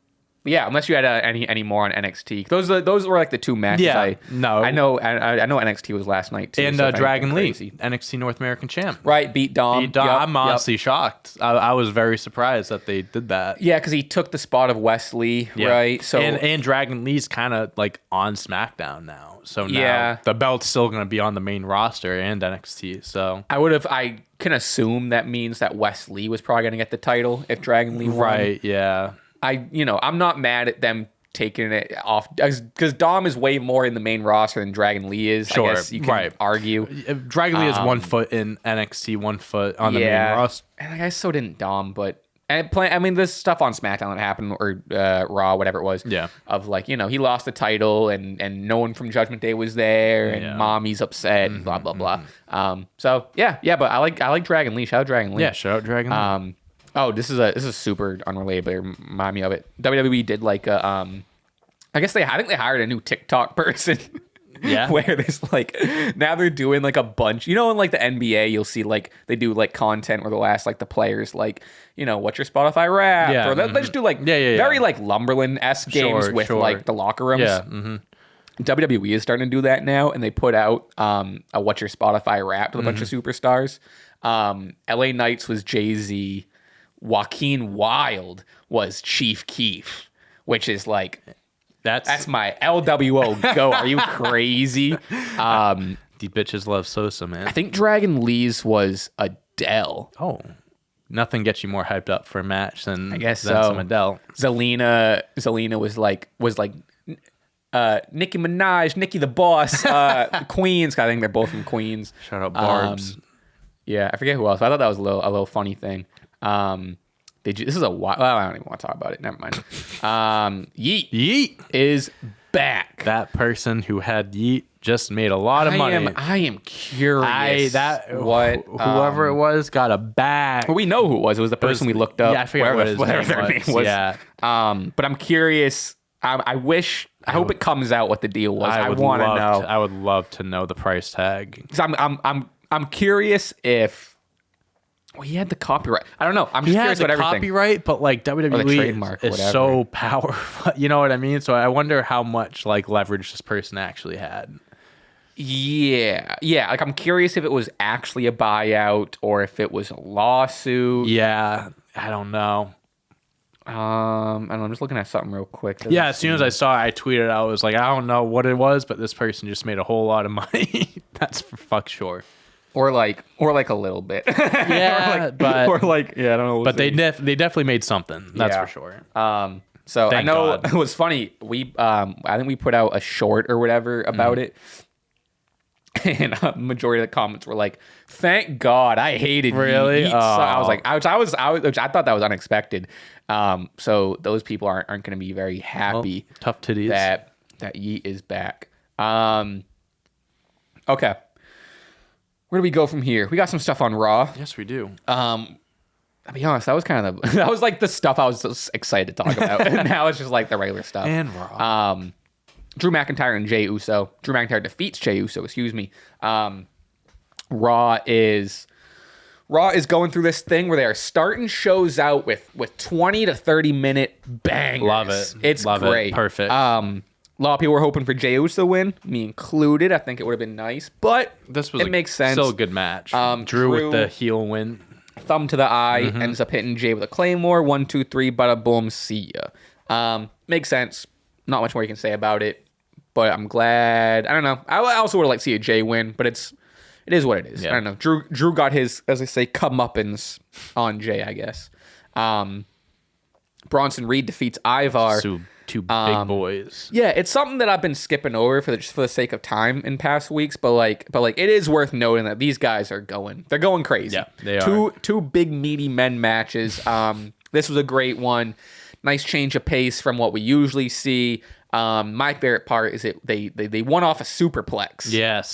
Yeah, unless you had any more on NXT. Those were like the two matches. Yeah, I know NXT was last night too. And so Dragon Lee, NXT North American champ. Right, beat Dom. Yep, I'm honestly shocked. I was very surprised that they did that. Yeah, because he took the spot of Wesley, right? So and Dragon Lee's kind of like on SmackDown now. So now the belt's still going to be on the main roster and NXT. So I can assume that means that Wesley was probably going to get the title if Dragon Lee won. Right, yeah. I'm not mad at them taking it off because Dom is way more in the main roster than Dragon Lee is. Sure, I guess you can argue. Dragon Lee is 1 foot in NXT, 1 foot on the main roster. And I guess so didn't Dom, but there's stuff on SmackDown that happened or Raw, whatever it was. Yeah. Of like, he lost the title and no one from Judgment Day was there and Mommy's upset and blah blah blah. So yeah, but I like Dragon Lee. Shout out Dragon Lee. Yeah, shout out Dragon Lee. Oh, this is super unrelated, but it reminded me of it. WWE did like a I think they hired a new TikTok person. Yeah. Where there's like now they're doing like a bunch. In like the NBA, you'll see like they do like content where they'll ask like the players like, what's your Spotify rap? Yeah. Or they just do like very like Lumberland-esque games with like the locker rooms. Yeah. Mm-hmm. WWE is starting to do that now, and they put out a what's your Spotify rap with a bunch of superstars. LA Knights was Jay-Z. Joaquin Wilde was Chief Keef, which is like that's my LWO go. Are you crazy? The bitches love Sosa, man. I think Dragon Lee's was Adele. Oh, nothing gets you more hyped up for a match than some Adele. Zelina was like Nicki Minaj, Nicki the Boss, Queens. I think they're both from Queens. Shout out Barbs. Yeah, I forget who else. I thought that was a little funny thing. This is a while. Well, I don't even want to talk about it. Never mind. Yeet is back. That person who had Yeet just made a lot of money. I am curious. Whoever it was got a bag. Well, we know who it was. It was the person we looked up. Yeah, I forget whatever their name was. Yeah. But I'm curious. I hope it comes out what the deal was. I want to know. I would love to know the price tag. 'Cause I'm curious if. Well, he had the copyright. I don't know. I'm just curious about everything. Copyright, but like WWE is so powerful. You know what I mean? So I wonder how much like leverage this person actually had. Yeah. Like I'm curious if it was actually a buyout or if it was a lawsuit. Yeah, I don't know. I'm just looking at something real quick. Yeah, as soon as I saw it, I tweeted. I was like, I don't know what it was, but this person just made a whole lot of money. That's for fuck sure. Or like a little bit. Yeah, I don't know. But they definitely made something. That's for sure. So Thank I know God. it was funny. I think we put out a short or whatever about it. And a majority of the comments were like, "Thank God, I hated really." Yeet. So I was like, I thought that was unexpected. So those people aren't going to be very happy. Well, tough titties. That Yeet is back. Okay. Where do we go from here? We got some stuff on Raw. Yes, we do. I'll be honest, that was kind of that was like the stuff I was so excited to talk about. And now it's just like the regular stuff. And Raw. Drew McIntyre and Jey Uso. Drew McIntyre defeats Jey Uso, excuse me. Raw is going through this thing where they are starting shows out with 20 to 30 minute bangers. Love it. It's great. Perfect. A lot of people were hoping for Jey Uso to win, me included. I think it would have been nice, but it makes sense. Still a good match. Drew with the heel win. Thumb to the eye, ends up hitting Jey with a Claymore. 1, 2, 3, bada boom, see ya. Makes sense. Not much more you can say about it, but I'm glad. I don't know. I also would have liked to see a Jey win, but it is what it is. Yeah. I don't know. Drew got his, as I say, comeuppance on Jey, I guess. Bronson Reed defeats Ivar. Two big boys. Yeah, it's something that I've been skipping over for the sake of time in past weeks, but it is worth noting that these guys are going crazy. Yeah, they are. Two big meaty men matches. This was a great one. Nice change of pace from what we usually see. My favorite part is they won off a superplex. Yes.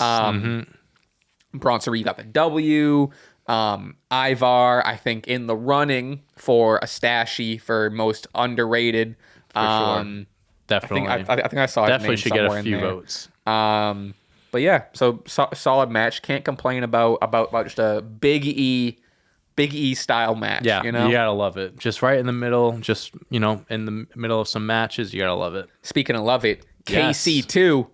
Bronson Reed got the W. Ivar, I think, in the running for a Stache for most underrated. For sure. definitely. I think I saw his Definitely name should get somewhere a few in there. votes. But yeah, so solid match. Can't complain about just a Big E style match. Yeah, you know. you gotta love it. Just right in the middle, just in the middle of some matches, you gotta love it. Speaking of love it, Yes. KC2,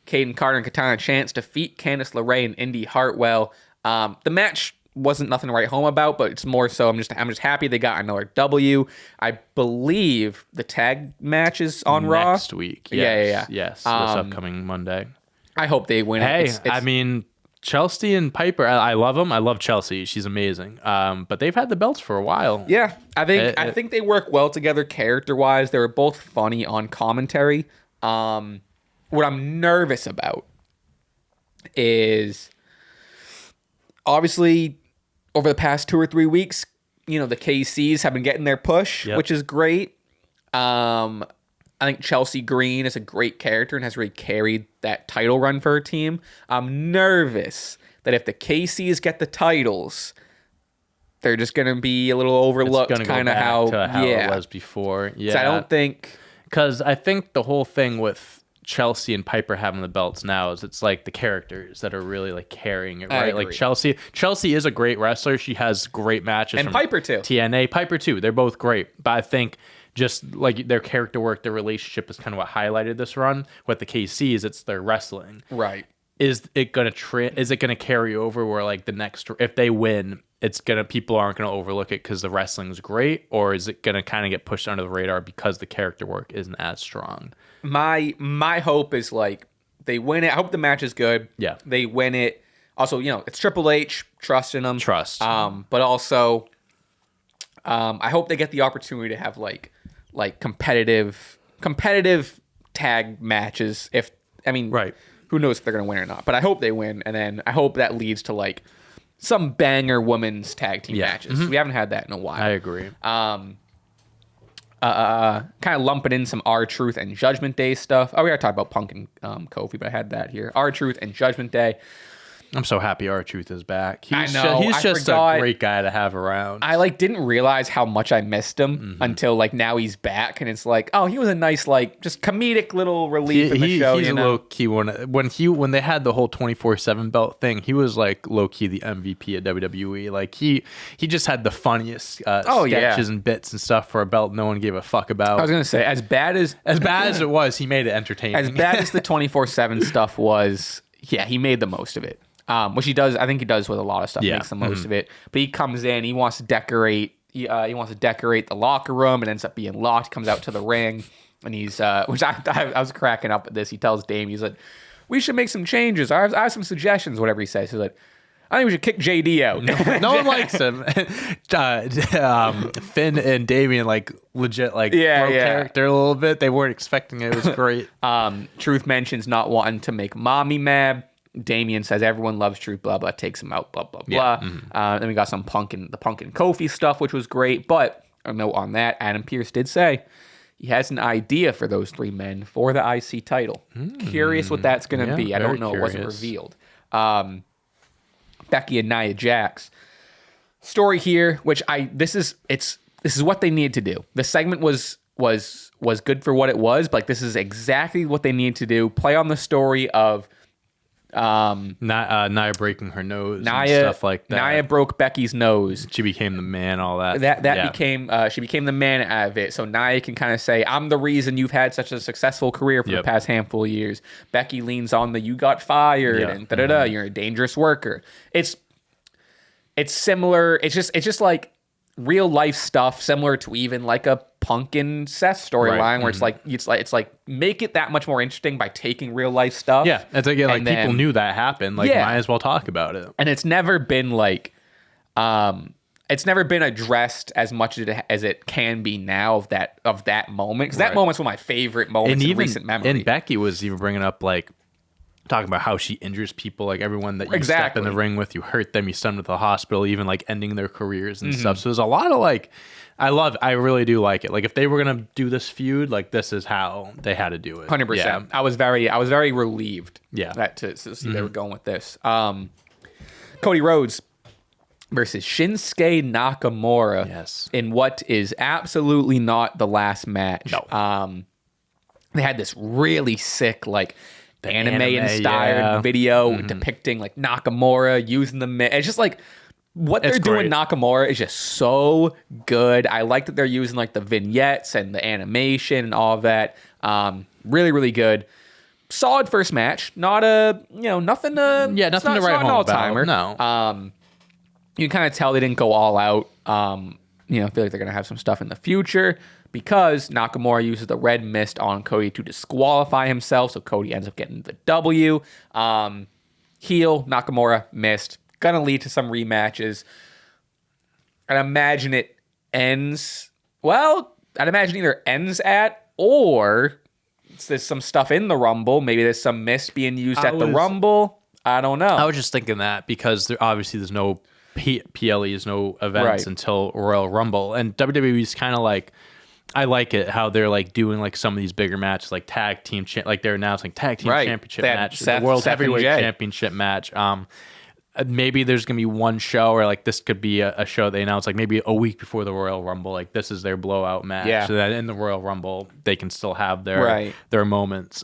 Caden Carter and Katana Chance defeat Candice LeRae and Indy Hartwell. The match wasn't nothing to write home about, but it's more so I'm just happy they got another W. I believe the tag match is on Raw Next week. Yeah. Yes, this upcoming Monday. I hope they win. Hey, It's I mean, Chelsea and Piper, I love them. I love Chelsea. She's amazing. But they've had the belts for a while. yeah, I think they work well together character wise. They were both funny on commentary. What I'm nervous about is obviously over the past 2 or 3 weeks, the KCs have been getting their push, Yep. which is great. I think Chelsea Green is a great character and has really carried that title run for her team. I'm nervous that if the KCs get the titles, they're just going to be a little overlooked, kind of how it was before. Yeah, So I don't think... Because I think the whole thing with Chelsea and Piper having the belts now is it's like the characters that are really like carrying it, right? Like Chelsea is a great wrestler. She has great matches. And from Piper too. TNA, Piper too. They're both great. But I think just like their character work, their relationship is kind of what highlighted this run. With the KCs, it's their wrestling. Right. Is it gonna carry over where like the next, if they win, people aren't gonna overlook it because the wrestling's great, or is it gonna kind of get pushed under the radar because the character work isn't as strong? My hope is like they win it. I hope the match is good. Yeah. They win it. Also, it's Triple H. Trust in them. Trust. But also, I hope they get the opportunity to have like competitive tag matches. Right. Who knows if they're gonna win or not? But I hope they win, and then I hope that leads to like some banger women's tag team matches. We haven't had that in a while. I agree. Kind of lumping in some R-Truth and Judgment Day stuff. Oh, we gotta talk about Punk and Kofi, but I had that here. R-Truth and Judgment Day. I'm so happy R-Truth is back. I know. He's I just forgot. a great guy to have around. I didn't realize how much I missed him until now he's back, and it's like, oh, he was a nice just comedic little relief in the show. He's a low key one. When they had the whole 24/7 belt thing, he was like low key the MVP of WWE. Like he just had the funniest sketches and bits and stuff for a belt no one gave a fuck about. I was gonna say, as bad as it was, he made it entertaining. As bad as the 24/7 stuff was, yeah, he made the most of it. Which he does. I think he does with a lot of stuff. Yeah. Makes the most of it. But he comes in. He wants to decorate. He wants to decorate the locker room. It ends up being locked. Comes out to the ring, and he's which I was cracking up at this. He tells Dame, he's like, "We should make some changes. I have some suggestions." Whatever he says, he's like, "I think we should kick JD out." No one likes him. Finn and Damian legit broke character a little bit. They weren't expecting it. It was great. Truth mentions not wanting to make mommy mad. Damian says everyone loves Truth, blah blah, takes him out, blah blah blah. Then we got some Punk and Kofi stuff, which was great. But a note on that: Adam Pearce did say he has an idea for those three men for the IC title. Curious what that's going to be. I don't know. Curious. It wasn't revealed. Becky and Nia Jax story here, which this is what they needed to do. The segment was good for what it was, but this is exactly what they need to do. Play on the story of Nia breaking her nose and stuff like that. Nia broke Becky's nose. She became the man, all that. She became the man out of it. So Nia can kind of say, I'm the reason you've had such a successful career for the past handful of years. Becky leans on the you got fired and you're a dangerous worker. It's similar. It's just like real life stuff, similar to even like a Punk and Seth storyline, where it's like make it that much more interesting by taking real life stuff. Yeah, it's like people knew that happened. Might as well talk about it. And it's never been it's never been addressed as much as it can be now of that moment, because that moment's one of my favorite moments in recent memory. And Becky was even bringing up talking about how she injures people, everyone that you step in the ring with, you hurt them, you send them to the hospital, even ending their careers and stuff. So there's a lot of I really do like it. If they were gonna do this feud, this is how they had to do it. 100%. Yeah. I was very relieved. Yeah. To see they were going with this. Cody Rhodes versus Shinsuke Nakamura. Yes. In what is absolutely not the last match. No. they had this really sick like anime inspired video depicting like Nakamura using the mitt. It's just like what they're doing Nakamura is just so good. I like that they're using like the vignettes and the animation and all of that. Really, really good. Solid first match. Not a, nothing to, nothing to write home all-timer. about. No. You can kind of tell they didn't go all out. I feel like they're going to have some stuff in the future because Nakamura uses the red mist on Cody to disqualify himself. So Cody ends up getting the W. Heel, Nakamura, missed. Going to lead to some rematches. I'd imagine it ends, I'd imagine either ends at or there's some stuff in the Rumble. Maybe there's some mist being used at the Rumble. I don't know. I was just thinking that because there's no PLEs, no events until Royal Rumble. And WWE's kind of like, I like it how they're like doing like some of these bigger matches, like tag team, like they're announcing tag team championship match, the World Heavyweight Championship match. Maybe there's going to be one show or like this could be a show they announce like maybe a week before the Royal Rumble. Like this is their blowout match. Yeah. So that in the Royal Rumble, they can still have their moments.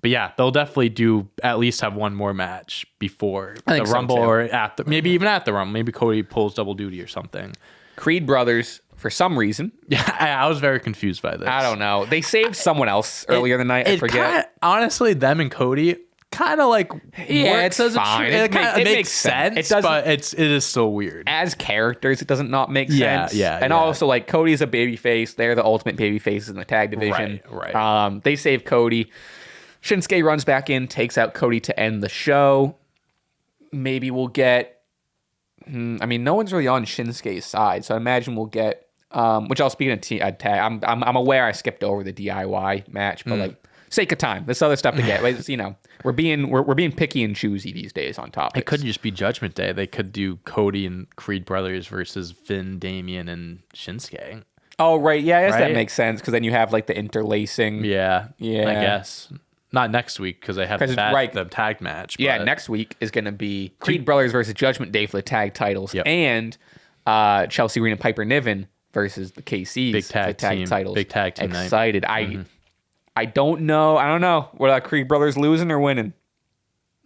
But yeah, they'll definitely at least have one more match before the Rumble or maybe even at the Rumble. Maybe Cody pulls double duty or something. Creed brothers, for some reason. Yeah, I was very confused by this. I don't know. They saved someone else earlier in the night. I forget. Honestly, them and Cody kind of like it's fine. It makes sense. But it is so weird. As characters, it doesn't not make sense. And also like Cody's a babyface. They're the ultimate babyfaces in the tag division. Right. They save Cody. Shinsuke runs back in, takes out Cody to end the show. Maybe we'll get. No one's really on Shinsuke's side, so I imagine we'll get. Which I'll speak in tag. I'm aware I skipped over the DIY match, but like sake of time, there's other stuff to get. We're being picky and choosy these days on topics. It could just be Judgment Day. They could do Cody and Creed brothers versus Finn, Damian, and Shinsuke. Oh right, yeah, I guess that makes sense because then you have like the interlacing. Yeah. I guess. Not next week because I have the tag match. But. Yeah, next week is going to be Creed Brothers versus Judgment Day for the tag titles, and Chelsea Green and Piper Niven versus the KCs for the tag titles. Big tag team. Excited. I don't know. I don't know. What Creed Brothers losing or winning?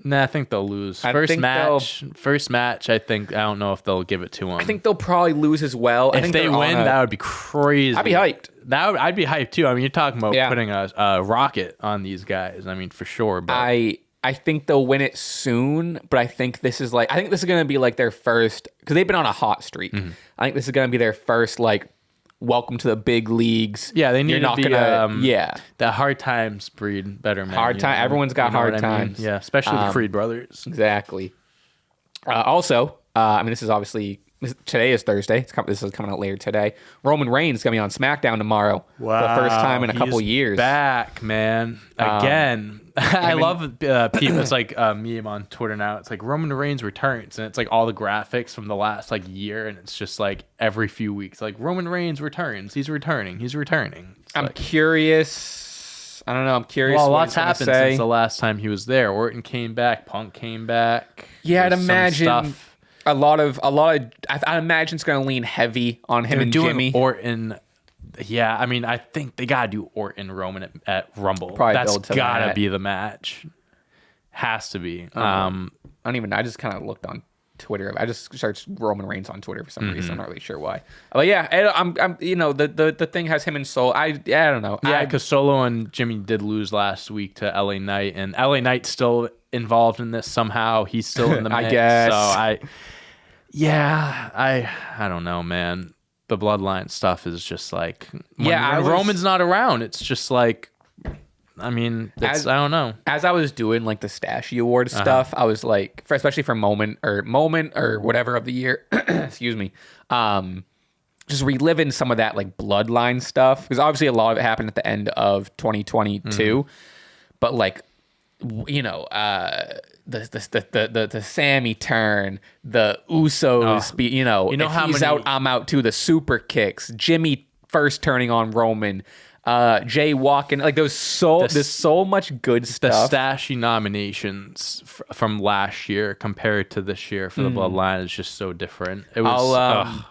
Nah, I think they'll lose. First match. I don't know if they'll give it to them. I think they'll probably lose as well. If they win, that would be crazy. I'd be hyped. I'd be hyped too. You're talking about putting a rocket on these guys. For sure. But I think they'll win it soon. But I think this is going to be like their first because they've been on a hot streak. I think this is going to be their first like welcome to the big leagues. Yeah, they need to be the hard times breed better men. Hard time. Everyone's got hard times. Yeah, especially the Creed brothers. Exactly. Also, this is obviously today is Thursday. This is coming out later today. Roman Reigns is going to be on SmackDown tomorrow for the first time in a couple years. Back, man. Again. I love people. It's like a meme on Twitter now. It's like Roman Reigns returns, and it's like all the graphics from the last like year, and it's just like every few weeks, like Roman Reigns returns. He's returning. I'm curious. I don't know. I'm curious. Well, lots happened since the last time he was there. Orton came back. Punk came back. Yeah, I'd imagine a lot of. I imagine it's going to lean heavy on him and Jimmy. Orton. Yeah, I think they gotta do Orton Roman at Rumble. Probably that's gotta be the match. Has to be. I just kind of looked on Twitter. I just searched Roman Reigns on Twitter for some reason. I'm not really sure why. But yeah, I'm the thing has him and Solo. I don't know. Yeah, because Solo and Jimmy did lose last week to LA Knight, and LA Knight's still involved in this somehow. He's still in the mix. I guess. So I don't know, man. The bloodline stuff is just like when Roman's not around, it's just like I don't know. As I was doing like the Stache Award stuff, I was like, especially for moment or whatever of the year, excuse me, just reliving some of that like bloodline stuff because obviously a lot of it happened at the end of 2022, but like the Sammy turn, the Usos, how he's out, I'm out too. The super kicks, Jimmy first turning on Roman, Jay walking, like there's so much good stuff. The Stache nominations from last year compared to this year for the Bloodline is just so different. It was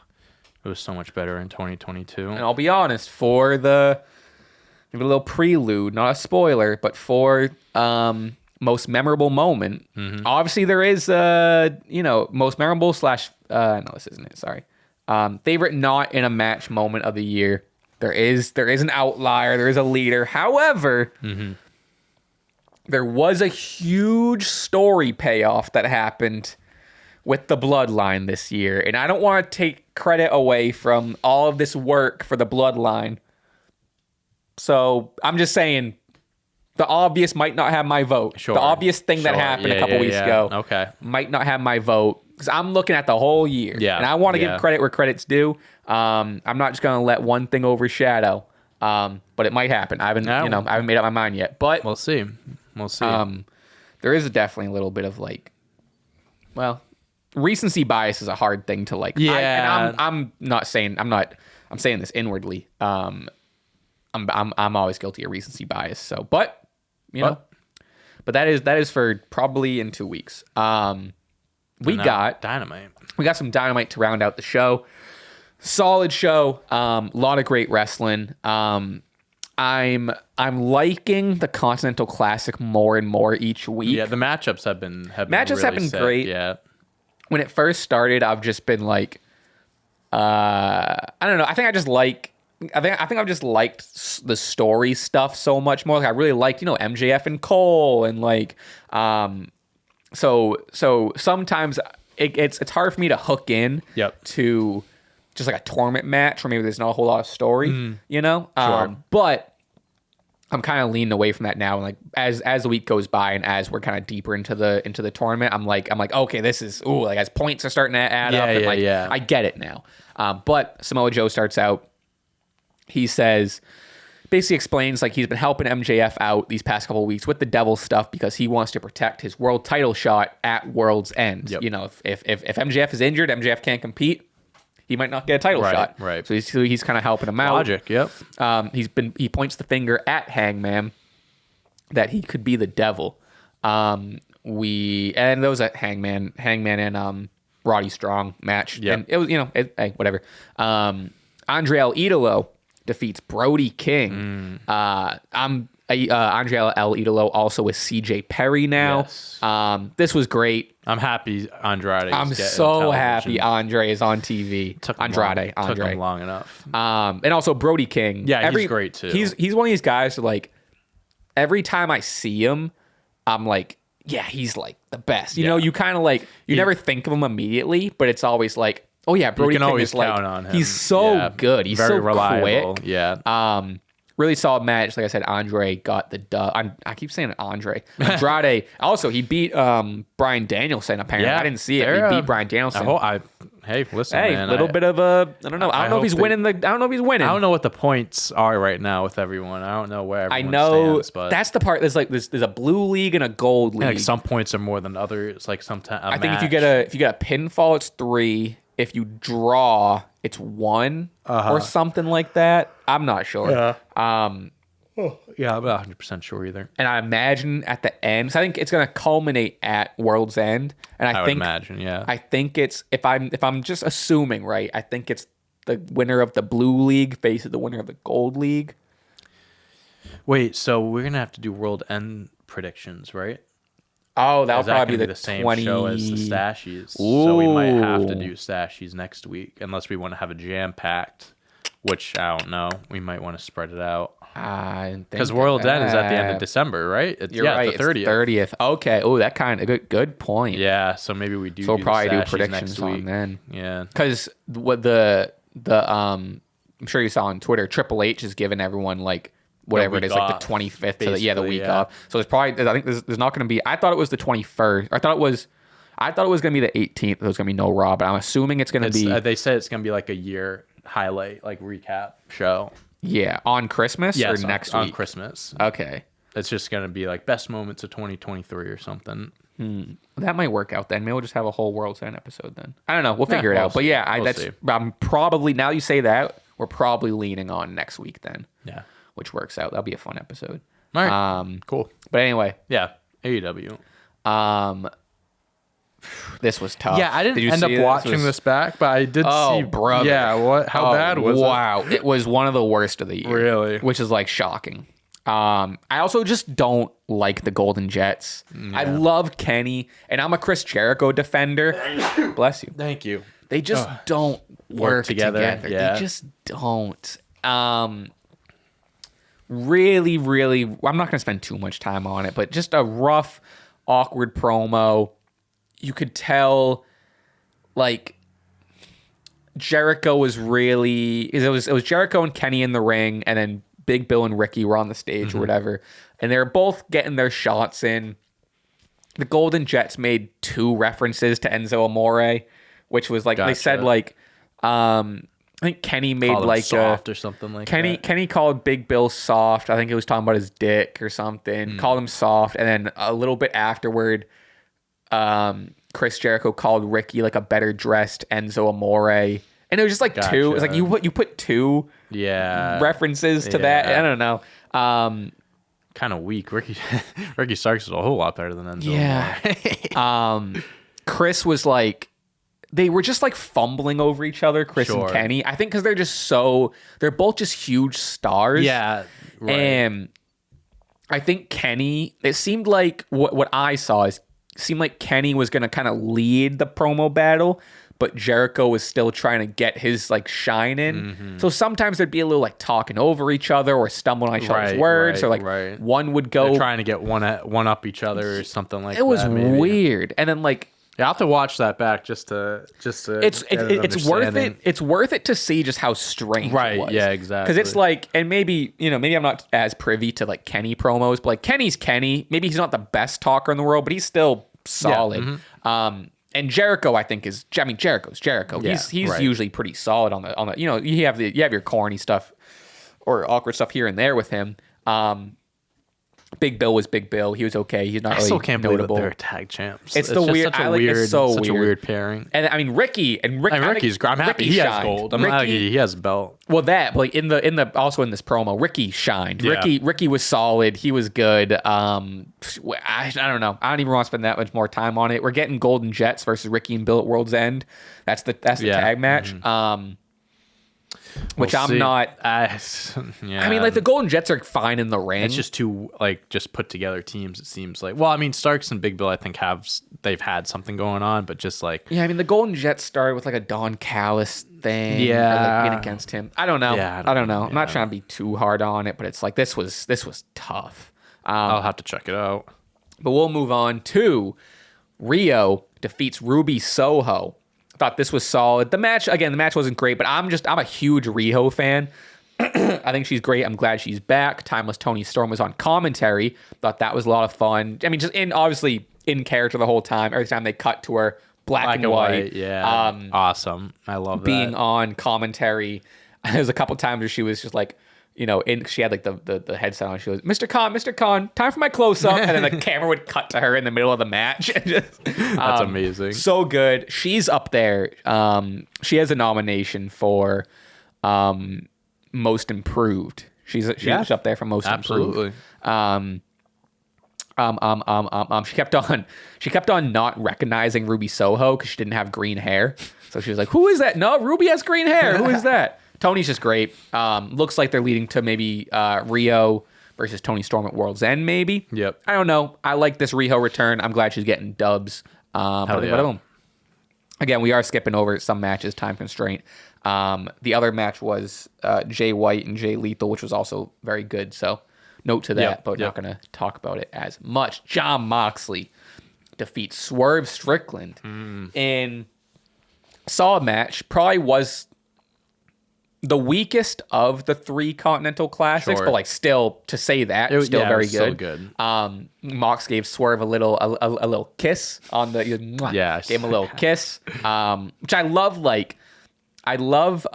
it was so much better in 2022. And I'll be honest, for the give a little prelude, not a spoiler, but for most memorable moment. Obviously, there is most memorable slash no, this isn't it. Sorry, favorite not in a match moment of the year. There is an outlier. There is a leader. However, there was a huge story payoff that happened with the Bloodline this year. And I don't want to take credit away from all of this work for the Bloodline. So I'm just saying the obvious might not have my vote. Sure. The obvious thing that happened a couple weeks ago might not have my vote. Because I'm looking at the whole year. Yeah. And I want to give credit where credit's due. I'm not just going to let one thing overshadow. But it might happen. I haven't made up my mind yet. But we'll see. There is definitely a little bit of recency bias is a hard thing to like. Yeah. I'm saying this inwardly. I'm always guilty of recency bias. So, but that is for probably in 2 weeks. We got Dynamite. We got some Dynamite to round out the show. Solid show. A lot of great wrestling. I'm liking the Continental Classic more and more each week. Yeah, the matchups have been great. Yeah. When it first started, I've just been like, I don't know. I think I've just liked the story stuff so much more. Like I really liked, MJF and Cole and so sometimes it's hard for me to hook in to just like a tournament match where maybe there's not a whole lot of story, Sure. But I'm kind of leaning away from that now. And like as the week goes by and as we're kind of deeper into the tournament, I'm like, okay, this is as points are starting to add up. And I get it now. But Samoa Joe starts out. He basically explains like he's been helping MJF out these past couple of weeks with the devil stuff because he wants to protect his world title shot at World's End. Yep. If MJF is injured, MJF can't compete. He might not get a title shot. Right. So he's kind of helping him out. Logic. Yep. He points the finger at Hangman that he could be the devil. And there was a Hangman and Roddy Strong match. Yep. And it was whatever. Andre El Idolo defeats Brody King. Andre El Idolo also with CJ Perry now. Yes. This was great. I'm happy Andrade. I'm so happy Andre is on TV. Took him long enough. And also Brody King. Yeah, he's great too. He's one of these guys who like every time I see him, I'm like, yeah, he's like the best. You kind of like you never think of him immediately, but it's always like, oh yeah, Brody King is like count on him. He's so good. He's very so reliable. quick. Yeah. Really solid match. Like I said, Andre got the dub. I keep saying Andre. Andrade. Also, he beat Bryan Danielson, apparently. Yeah, I didn't see it. He beat Bryan Danielson. Listen, man. Little bit of a... I don't know. I don't know if he's winning. I don't know if he's winning. I don't know what the points are right now with everyone. I don't know where everyone stands. But that's the part. There's a blue league and a gold league. Like some points are more than others. Like sometimes I think if you get a pinfall, it's 3. If you draw, it's 1 or something like that. I'm not sure. Yeah. I'm not 100% sure either. And I imagine at the end, so I think it's going to culminate at World's End. And I think, would imagine, yeah. I think it's if I'm just assuming, right? I think it's the winner of the blue league faces the winner of the gold league. Wait, so we're gonna have to do World End predictions, right? Oh, that'll probably be the same 20... show as the Stashies. So we might have to do Stashies next week, unless we want to have a jam-packed, which I don't know. We might want to spread it out. Because World's End is at the end of December, right? You're right. The 30th. It's 30th. Okay. Oh, that kind of good point. Yeah. So maybe we do. So we'll probably do Stashies predictions next week. on then. Yeah. Because what the I'm sure you saw on Twitter, Triple H is giving everyone like whatever it is, like the 25th to the week off. So it's probably, I think there's not going to be, I thought it was the 21st. I thought it was going to be the 18th. There was going to be no Raw, but I'm assuming it's going to be. They said it's going to be like a year highlight, like recap show. Yeah. On Christmas or next week? On Christmas. Okay. It's just going to be like best moments of 2023 or something. That might work out then. Maybe we'll just have a whole World's End episode then. I don't know. We'll figure it out. But yeah, I'm probably, now you say that, we're probably leaning on next week then. Yeah. Which works out. That'll be a fun episode. All right. Cool. But anyway. Yeah. AEW. This was tough. Yeah, I Did didn't you end up see it? watching this back, but I did see. Brother. Yeah, what? How bad was it? Wow, it was one of the worst of the year. Really? Which is like shocking. I also just don't like the Golden Jets. Yeah. I love Kenny, and I'm a Chris Jericho defender. Bless you. Thank you. They just don't work together. Yeah. They just don't. Really, really, I'm not going to spend too much time on it, but just a rough, awkward promo. You could tell, like, Jericho was really... It was Jericho and Kenny in the ring, and then Big Bill and Ricky were on the stage or whatever, and they were both getting their shots in. The Golden Jets made 2 references to Enzo Amore, which was like, they said, like... I think Kenny made like soft or something like that. Kenny called Big Bill soft. I think he was talking about his dick or something. Called him soft, and then a little bit afterward, Chris Jericho called Ricky like a better dressed Enzo Amore, and it was just like 2. It was like you put 2 references to that. I don't know. Kind of weak. Ricky Starks is a whole lot better than Enzo. Yeah. Chris was like. They were just like fumbling over each other, Chris and Kenny. I think because they're both just huge stars. Yeah. Right. And I think Kenny, it seemed like what I saw seemed like Kenny was going to kind of lead the promo battle, but Jericho was still trying to get his like shine in. So sometimes there'd be a little like talking over each other or stumbling on each other's words, or like one would go. They're trying to get one up each other or something like that. It was weird. And then like, yeah, I'll have to watch that back just to it's worth it. It's worth it to see just how strange it was. Yeah, exactly. Because it's like, and maybe I'm not as privy to like Kenny promos, but like Kenny's Kenny. Maybe he's not the best talker in the world, but he's still solid. Yeah, and Jericho, I think Jericho's Jericho. Yeah, he's usually pretty solid on the you have your corny stuff or awkward stuff here and there with him. Big Bill was Big Bill. He was okay. He's not really notable. I still can't believe that they're tag champs. It's the weird. It's so such weird. a weird pairing. And I mean Ricky's great. I'm happy he has gold. I'm happy he has a belt. Well, that, but like in the also in this promo, Ricky shined. Yeah. Ricky was solid. He was good. I don't know. I don't even want to spend that much more time on it. We're getting Golden Jets versus Ricky and Bill at World's End. That's the tag match. Which I'm not. I mean, like the Golden Jets are fine in the ring. It's just two just put together teams. It seems like. Well, I mean, Starks and Big Bill, I think they've had something going on, but just like. Yeah, I mean, the Golden Jets started with like a Don Callis thing. Yeah, or like being against him. I don't know. Yeah, I don't know. Yeah. I'm not trying to be too hard on it, but it's like this was tough. I'll have to check it out. But we'll move on to Rio defeats Ruby Soho. Thought this was solid. The match wasn't great, but I'm a huge Riho fan. I think she's great. I'm glad she's back. Timeless Tony Storm was on commentary. Thought that was a lot of fun. I mean, just obviously in character the whole time. Every time they cut to her, black and white. Yeah, awesome. I love being on commentary. There's a couple times where she was just like, she had like the headset on. She was, Mr. Khan, time for my close up, and then the camera would cut to her in the middle of the match. That's amazing. So good. She's up there. She has a nomination for most improved. She's up there for most improved. Absolutely. She kept on not recognizing Ruby Soho because she didn't have green hair. So she was like, "Who is that? No, Ruby has green hair. Who is that?" Tony's just great. Looks like they're leading to maybe Rio versus Tony Storm at World's End, maybe. Yep. I don't know. I like this Riho return. I'm glad she's getting dubs. Again, we are skipping over some matches, time constraint. The other match was Jay White and Jay Lethal, which was also very good. So note to that, but not going to talk about it as much. Jon Moxley defeats Swerve Strickland in solid match. Probably was the weakest of the 3 Continental Classics, but like still to say that, still very good. So good. Mox gave Swerve a little kiss on the gave him a little kiss, which I love. Like I love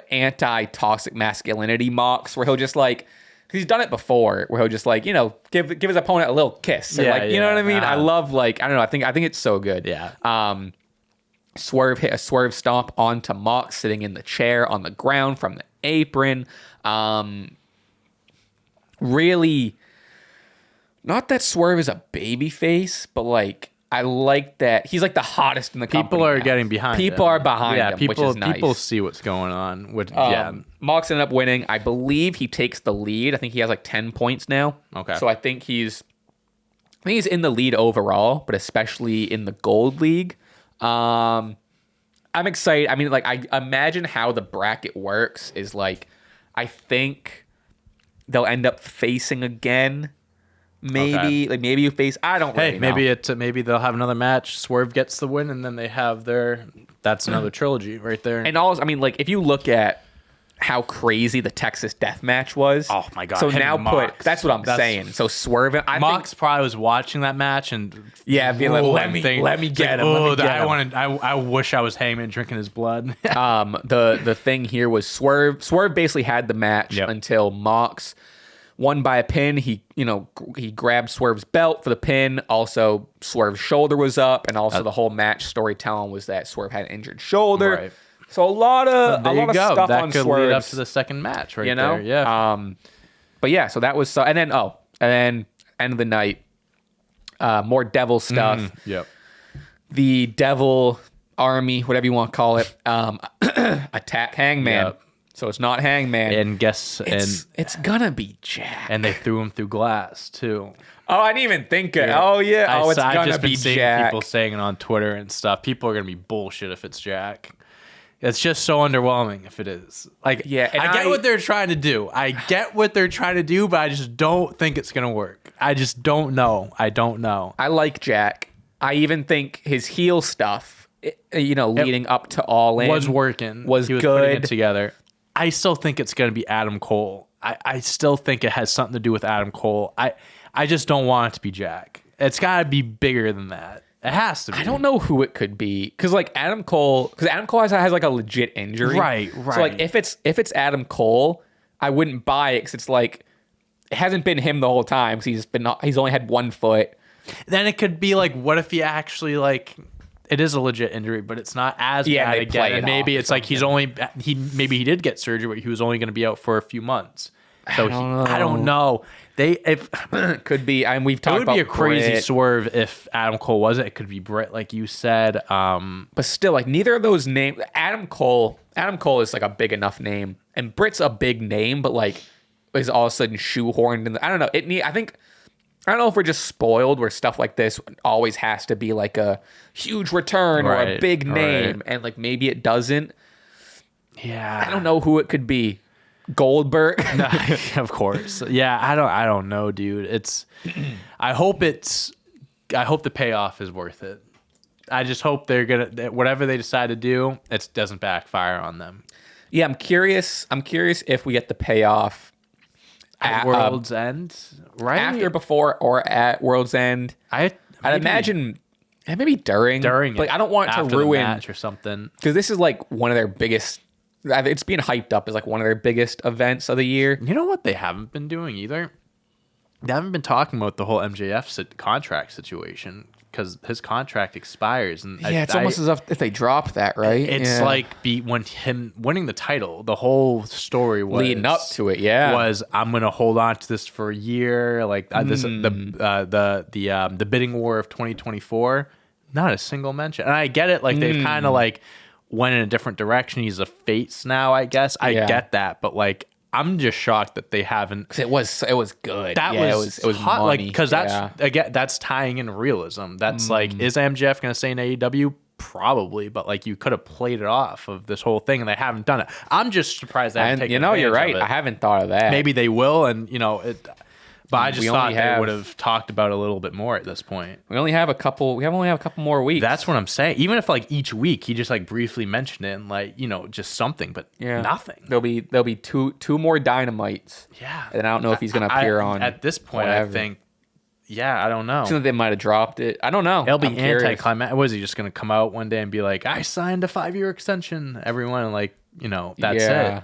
anti-toxic masculinity Mox, where he'll just like. He's done it before, where he'll just like give his opponent a little kiss, or you know what I mean. I love I don't know. I think it's so good. Yeah. Swerve hit a swerve stomp onto Mox sitting in the chair on the ground from the apron. Really, not that Swerve is a baby face, but like I like that he's like the hottest in the company. People are now. getting behind People him. are behind him, which is nice. People see what's going on. Mox ended up winning. I believe he takes the lead. I think he has like 10 points now. Okay. So I think he's in the lead overall, but especially in the gold league. I'm excited. I mean, like, I imagine how the bracket works is like, I think they'll end up facing again. Maybe maybe you face. I don't really know. Maybe they'll have another match. Swerve gets the win, and then they have that's another trilogy right there. And also, I mean, like, if you look at how crazy the Texas Death Match was. Oh my god! So now that's what I'm saying. So Swerve, Mox probably was watching that match and being like, let me get him. I wish I was Heyman drinking his blood. The thing here was Swerve. Swerve basically had the match until Mox won by a pin. He grabbed Swerve's belt for the pin. Also, Swerve's shoulder was up, and also the whole match storytelling was that Swerve had an injured shoulder. Right. So a lot of stuff that on could Swerve lead up to the second match, right there. Yeah. But yeah, so that was and then end of the night, more devil stuff. Yep. The devil army, whatever you want to call it, attack Hangman. Yep. So it's not Hangman, and it's gonna be Jack. And they threw him through glass too. Oh, I didn't even think it. Yeah. Oh yeah. It's gonna be Jack. People saying it on Twitter and stuff. People are gonna be bullshit if it's Jack. It's just so underwhelming if it is. Like, yeah, I get what they're trying to do. But I just don't think it's gonna work. I just don't know. I don't know. I like Jack. I even think his heel stuff, leading up to All In was working. Was he was good. Putting it together. I still think it's gonna be Adam Cole. I still think it has something to do with Adam Cole. I just don't want it to be Jack. It's gotta be bigger than that. It has to be. I don't know who it could be because Adam Cole has like a legit injury. Right. So like if it's Adam Cole, I wouldn't buy it because it's like it hasn't been him the whole time. Because he's only had one foot. Then it could be like, what if he actually like it is a legit injury, but it's not as bad again. And maybe it's like he did get surgery, but he was only going to be out for a few months. So I don't know. Could be. I mean, we've talked about it would be a crazy swerve if Adam Cole wasn't. It could be Britt, like you said. But still, like neither of those names. Adam Cole is like a big enough name, and Britt's a big name, but like is all of a sudden shoehorned in. I don't know. I don't know if we're just spoiled where stuff like this always has to be like a huge return or a big name, and like maybe it doesn't. Yeah, I don't know who it could be. Goldberg. Of course. Yeah, I don't know, dude. I hope the payoff is worth it. I just hope they're gonna whatever they decide to do, it doesn't backfire on them. Yeah, I'm curious if we get the payoff at World's End, right? After, before, or at World's End. I'd imagine maybe during. Like I don't want it to ruin the match or something, because this is like one of their biggest. It's being hyped up as like one of their biggest events of the year. You know what they haven't been doing either? They haven't been talking about the whole MJF contract situation because his contract expires. And it's almost as if they dropped that, right? It's like when him winning the title, the whole story was leading up to it. Yeah, was I'm gonna hold on to this for a year. Like the bidding war of 2024. Not a single mention, and I get it. Like they've kind of like went in a different direction. He's a face now, I guess. I get that, but like I'm just shocked that they haven't. Because it was good. It was hot, like because that's tying in realism. That's like, is MJF going to stay in AEW? Probably, but like you could have played it off of this whole thing, and they haven't done it. I'm just surprised they haven't taken advantage you're right. of it. I haven't thought of that. Maybe they will, and it. But I just thought they would have talked about it a little bit more at this point. We only have a couple more weeks. That's what I'm saying. Even if like each week he just like briefly mentioned it and like just something, but nothing. There'll be two more Dynamites. Yeah, and I don't know if he's gonna appear on at this point. Whatever. I think. Yeah, I don't know. Seems like they might have dropped it. I don't know. It'll be anticlimactic. Was he just gonna come out one day and be like, "I signed a 5-year extension"? Everyone that's it.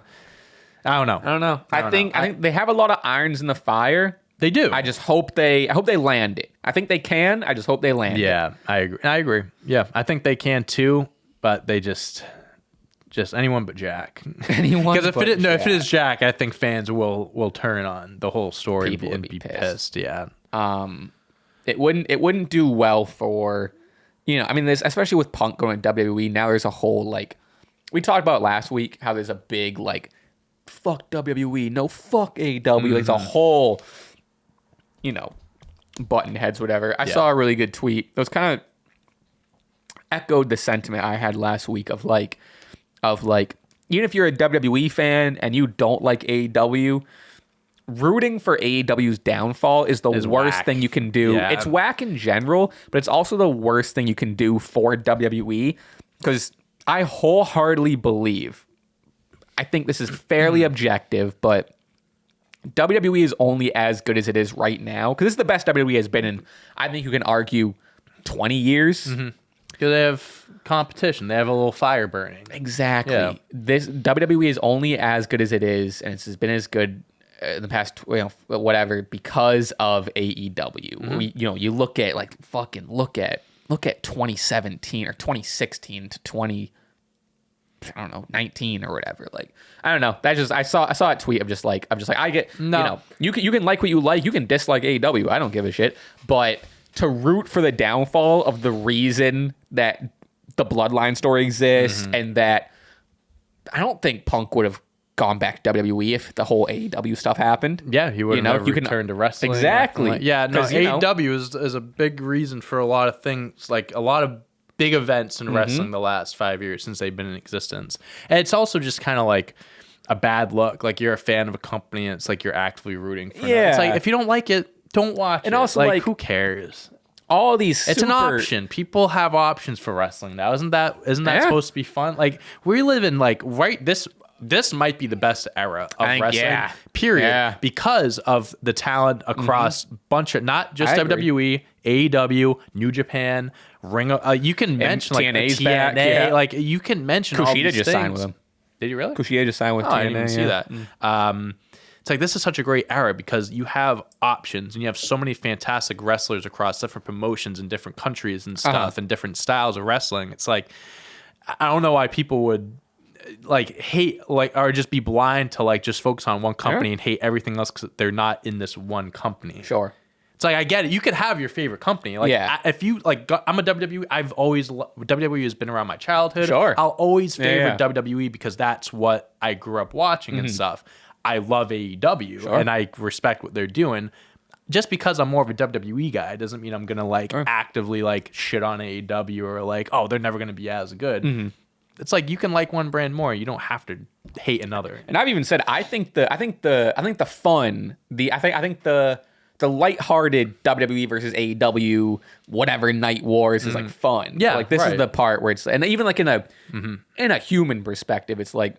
I don't know. I think they have a lot of irons in the fire. They do. I just hope they land it. I think they can. I just hope they land it. Yeah, I agree. Yeah, I think they can too, but they just anyone but Jack. Because if it is Jack, I think fans will turn on the whole story and be pissed. Yeah. It wouldn't do well for, I mean, there's, especially with Punk going to WWE, now there's a whole, like, we talked about last week how there's a big, like, fuck WWE, no, fuck AEW. Like, it's a whole, button heads, whatever. I saw a really good tweet. It was kind of echoed the sentiment I had last week of like, even if you're a WWE fan and you don't like AEW, rooting for AEW's downfall is the worst thing you can do. Yeah. It's whack in general, but it's also the worst thing you can do for WWE, because I wholeheartedly believe, I think this is fairly objective, but WWE is only as good as it is right now, because this is the best WWE has been in, I think you can argue, 20 years. Mm-hmm. Because they have competition. They have a little fire burning. Exactly. Yeah. This WWE is only as good as it is, and it's been as good in the past, whatever, because of AEW. Mm-hmm. You look at look at 2017 or 2016 to 19 or whatever. Like, I don't know. That just I saw a tweet of just like I get no. You can like what you like. You can dislike AEW. I don't give a shit. But to root for the downfall of the reason that the Bloodline story exists, and that I don't think Punk would have gone back to WWE if the whole AEW stuff happened. Yeah, he would have returned to wrestling. Exactly. Yeah, no, AEW is a big reason for a lot of things, like a lot of big events in wrestling the last 5 years since they've been in existence. And it's also just kind of like a bad look. Like, you're a fan of a company and it's like you're actively rooting for them. It's like, if you don't like it, don't watch it. And also, like, who cares? All these It's an option. People have options for wrestling now. Isn't that supposed to be fun? Like, we live in, like, this might be the best era of wrestling, period, because of the talent across bunch of, not just WWE, AEW, New Japan, Ring of, you can mention like TNA's TNA, back, like you can mention all these Kushida just things. signed with them. Did you really? Kushida just signed with TNA. I didn't even see that. It's like, this is such a great era because you have options and you have so many fantastic wrestlers across different promotions in different countries and stuff and different styles of wrestling. It's like, I don't know why people would like hate, like, or just be blind to like just focus on one company and hate everything else because they're not in this one company. Sure. It's like, I get it. You could have your favorite company. Like, if you like, I'm a WWE. I've always WWE has been around my childhood. Sure. I'll always favor WWE because that's what I grew up watching and stuff. I love AEW and I respect what they're doing. Just because I'm more of a WWE guy doesn't mean I'm gonna like actively like shit on AEW or like, oh, they're never gonna be as good. It's like, you can like one brand more. You don't have to hate another. And I've even said I think the lighthearted WWE versus AEW whatever night wars is like fun. Yeah, like this is the part where it's, and even like in a human perspective, it's like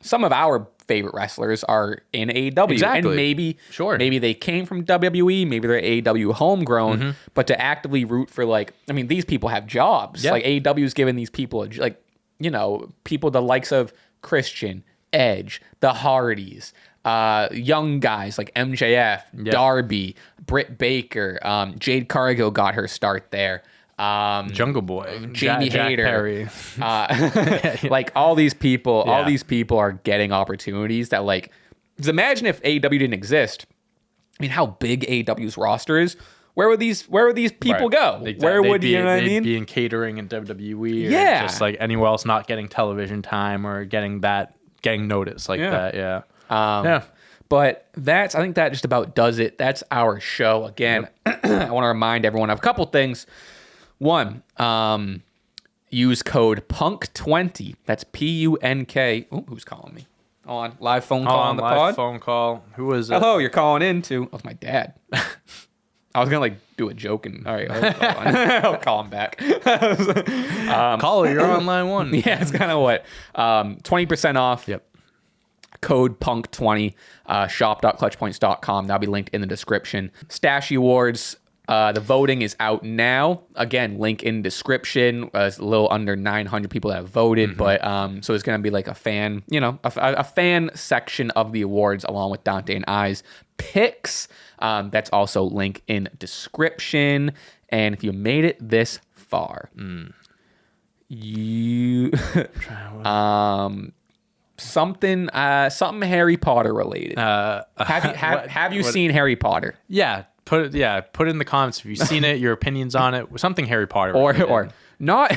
some of our favorite wrestlers are in AEW, and maybe they came from WWE, maybe they're AEW homegrown, but to actively root for, like, I mean, these people have jobs. Like, AEW's giving these people people the likes of Christian, Edge, the Hardys, young guys like MJF, Darby, Britt Baker, Jade Cargill got her start there. Jungle Boy, Jamie Jack Hayter, like all these people are getting opportunities that, like, because imagine if AEW didn't exist. I mean, how big AEW's roster is. Where would these people go? Where would you know what I mean? Be in catering in WWE, or just like anywhere else, not getting television time or getting notice like that. Yeah. But I think that just about does it. That's our show. Again, I want to remind everyone of a couple things. One, use code PUNK20. That's PUNK. Oh, who's calling me? On live phone call on the pod. Live phone call. Who is it? Hello, you're calling in to. Oh, it's my dad. I was gonna do a joke and all right, I'll call him back. Caller, you're on line one. Yeah, it's kind of what 20% off. Yep. Code PUNK20. Shop.clutchpoints.com. That'll be linked in the description. Stache Awards. The voting is out now. Again, link in description. It's a little under 900 people that have voted, but so it's going to be like a fan, a fan section of the awards along with Dante and I's picks. That's also link in description. And if you made it this far, you something Harry Potter related. Have you seen Harry Potter? Yeah. put it in the comments if you've seen it, your opinions on it, something Harry Potter or not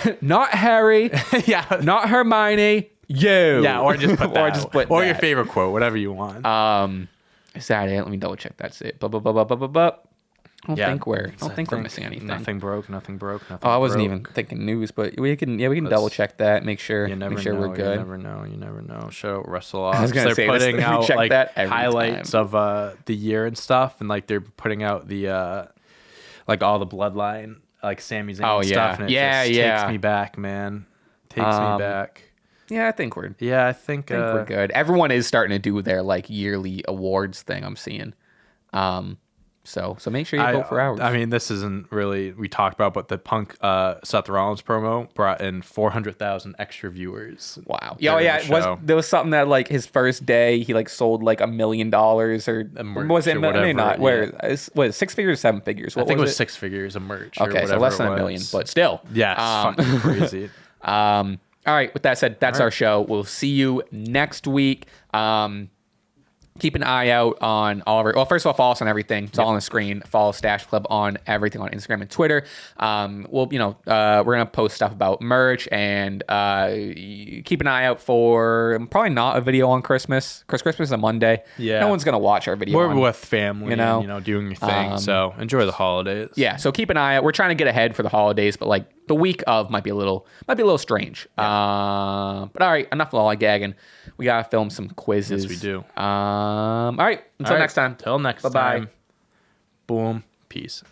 Harry, yeah, not Hermione, you. yeah, or just put that, or just put or your that. favorite quote, whatever you want. Is that it? Let me double check. That's it. I don't think we're missing anything. Nothing broke. Nothing Oh, I wasn't even thinking news, but we can double check that. Make sure we're good. You never know. Show Wrestle Off. I was gonna They're say, putting out check like that every highlights time. of the year and stuff, and like they're putting out the like all the bloodline, like Sami Zayn and stuff. And it just takes me back, man. Takes me back. Yeah, I think we're we're good. Everyone is starting to do their like yearly awards thing. I'm seeing. So make sure you vote for ours. I mean, this isn't really we talked about, but the Punk Seth Rollins promo brought in 400,000 extra viewers. Wow. There was something that like his first day he like sold like $1 million or was it whatever, not? Where was 6 figures, 7 figures? I think it was 6 figures of merch. Okay, so less than $1 million, but still. Yeah, it's fucking crazy. All right. With that said, that's our show. We'll see you next week. Keep an eye out on all of our... Well, first of all, follow us on everything. It's all on the screen. Follow Stache Club on everything on Instagram and Twitter. We're going to post stuff about merch and keep an eye out for probably not a video on Christmas because Christmas is a Monday. Yeah. No one's going to watch our video. We're with family, you know? and, doing your thing. So enjoy the holidays. Yeah, so keep an eye out. We're trying to get ahead for the holidays, but like the week of might be a little strange. But all right, enough lollygagging. We gotta film some quizzes. Yes, we do. All right. Until next time. Till next Bye-bye. time. Boom. Peace.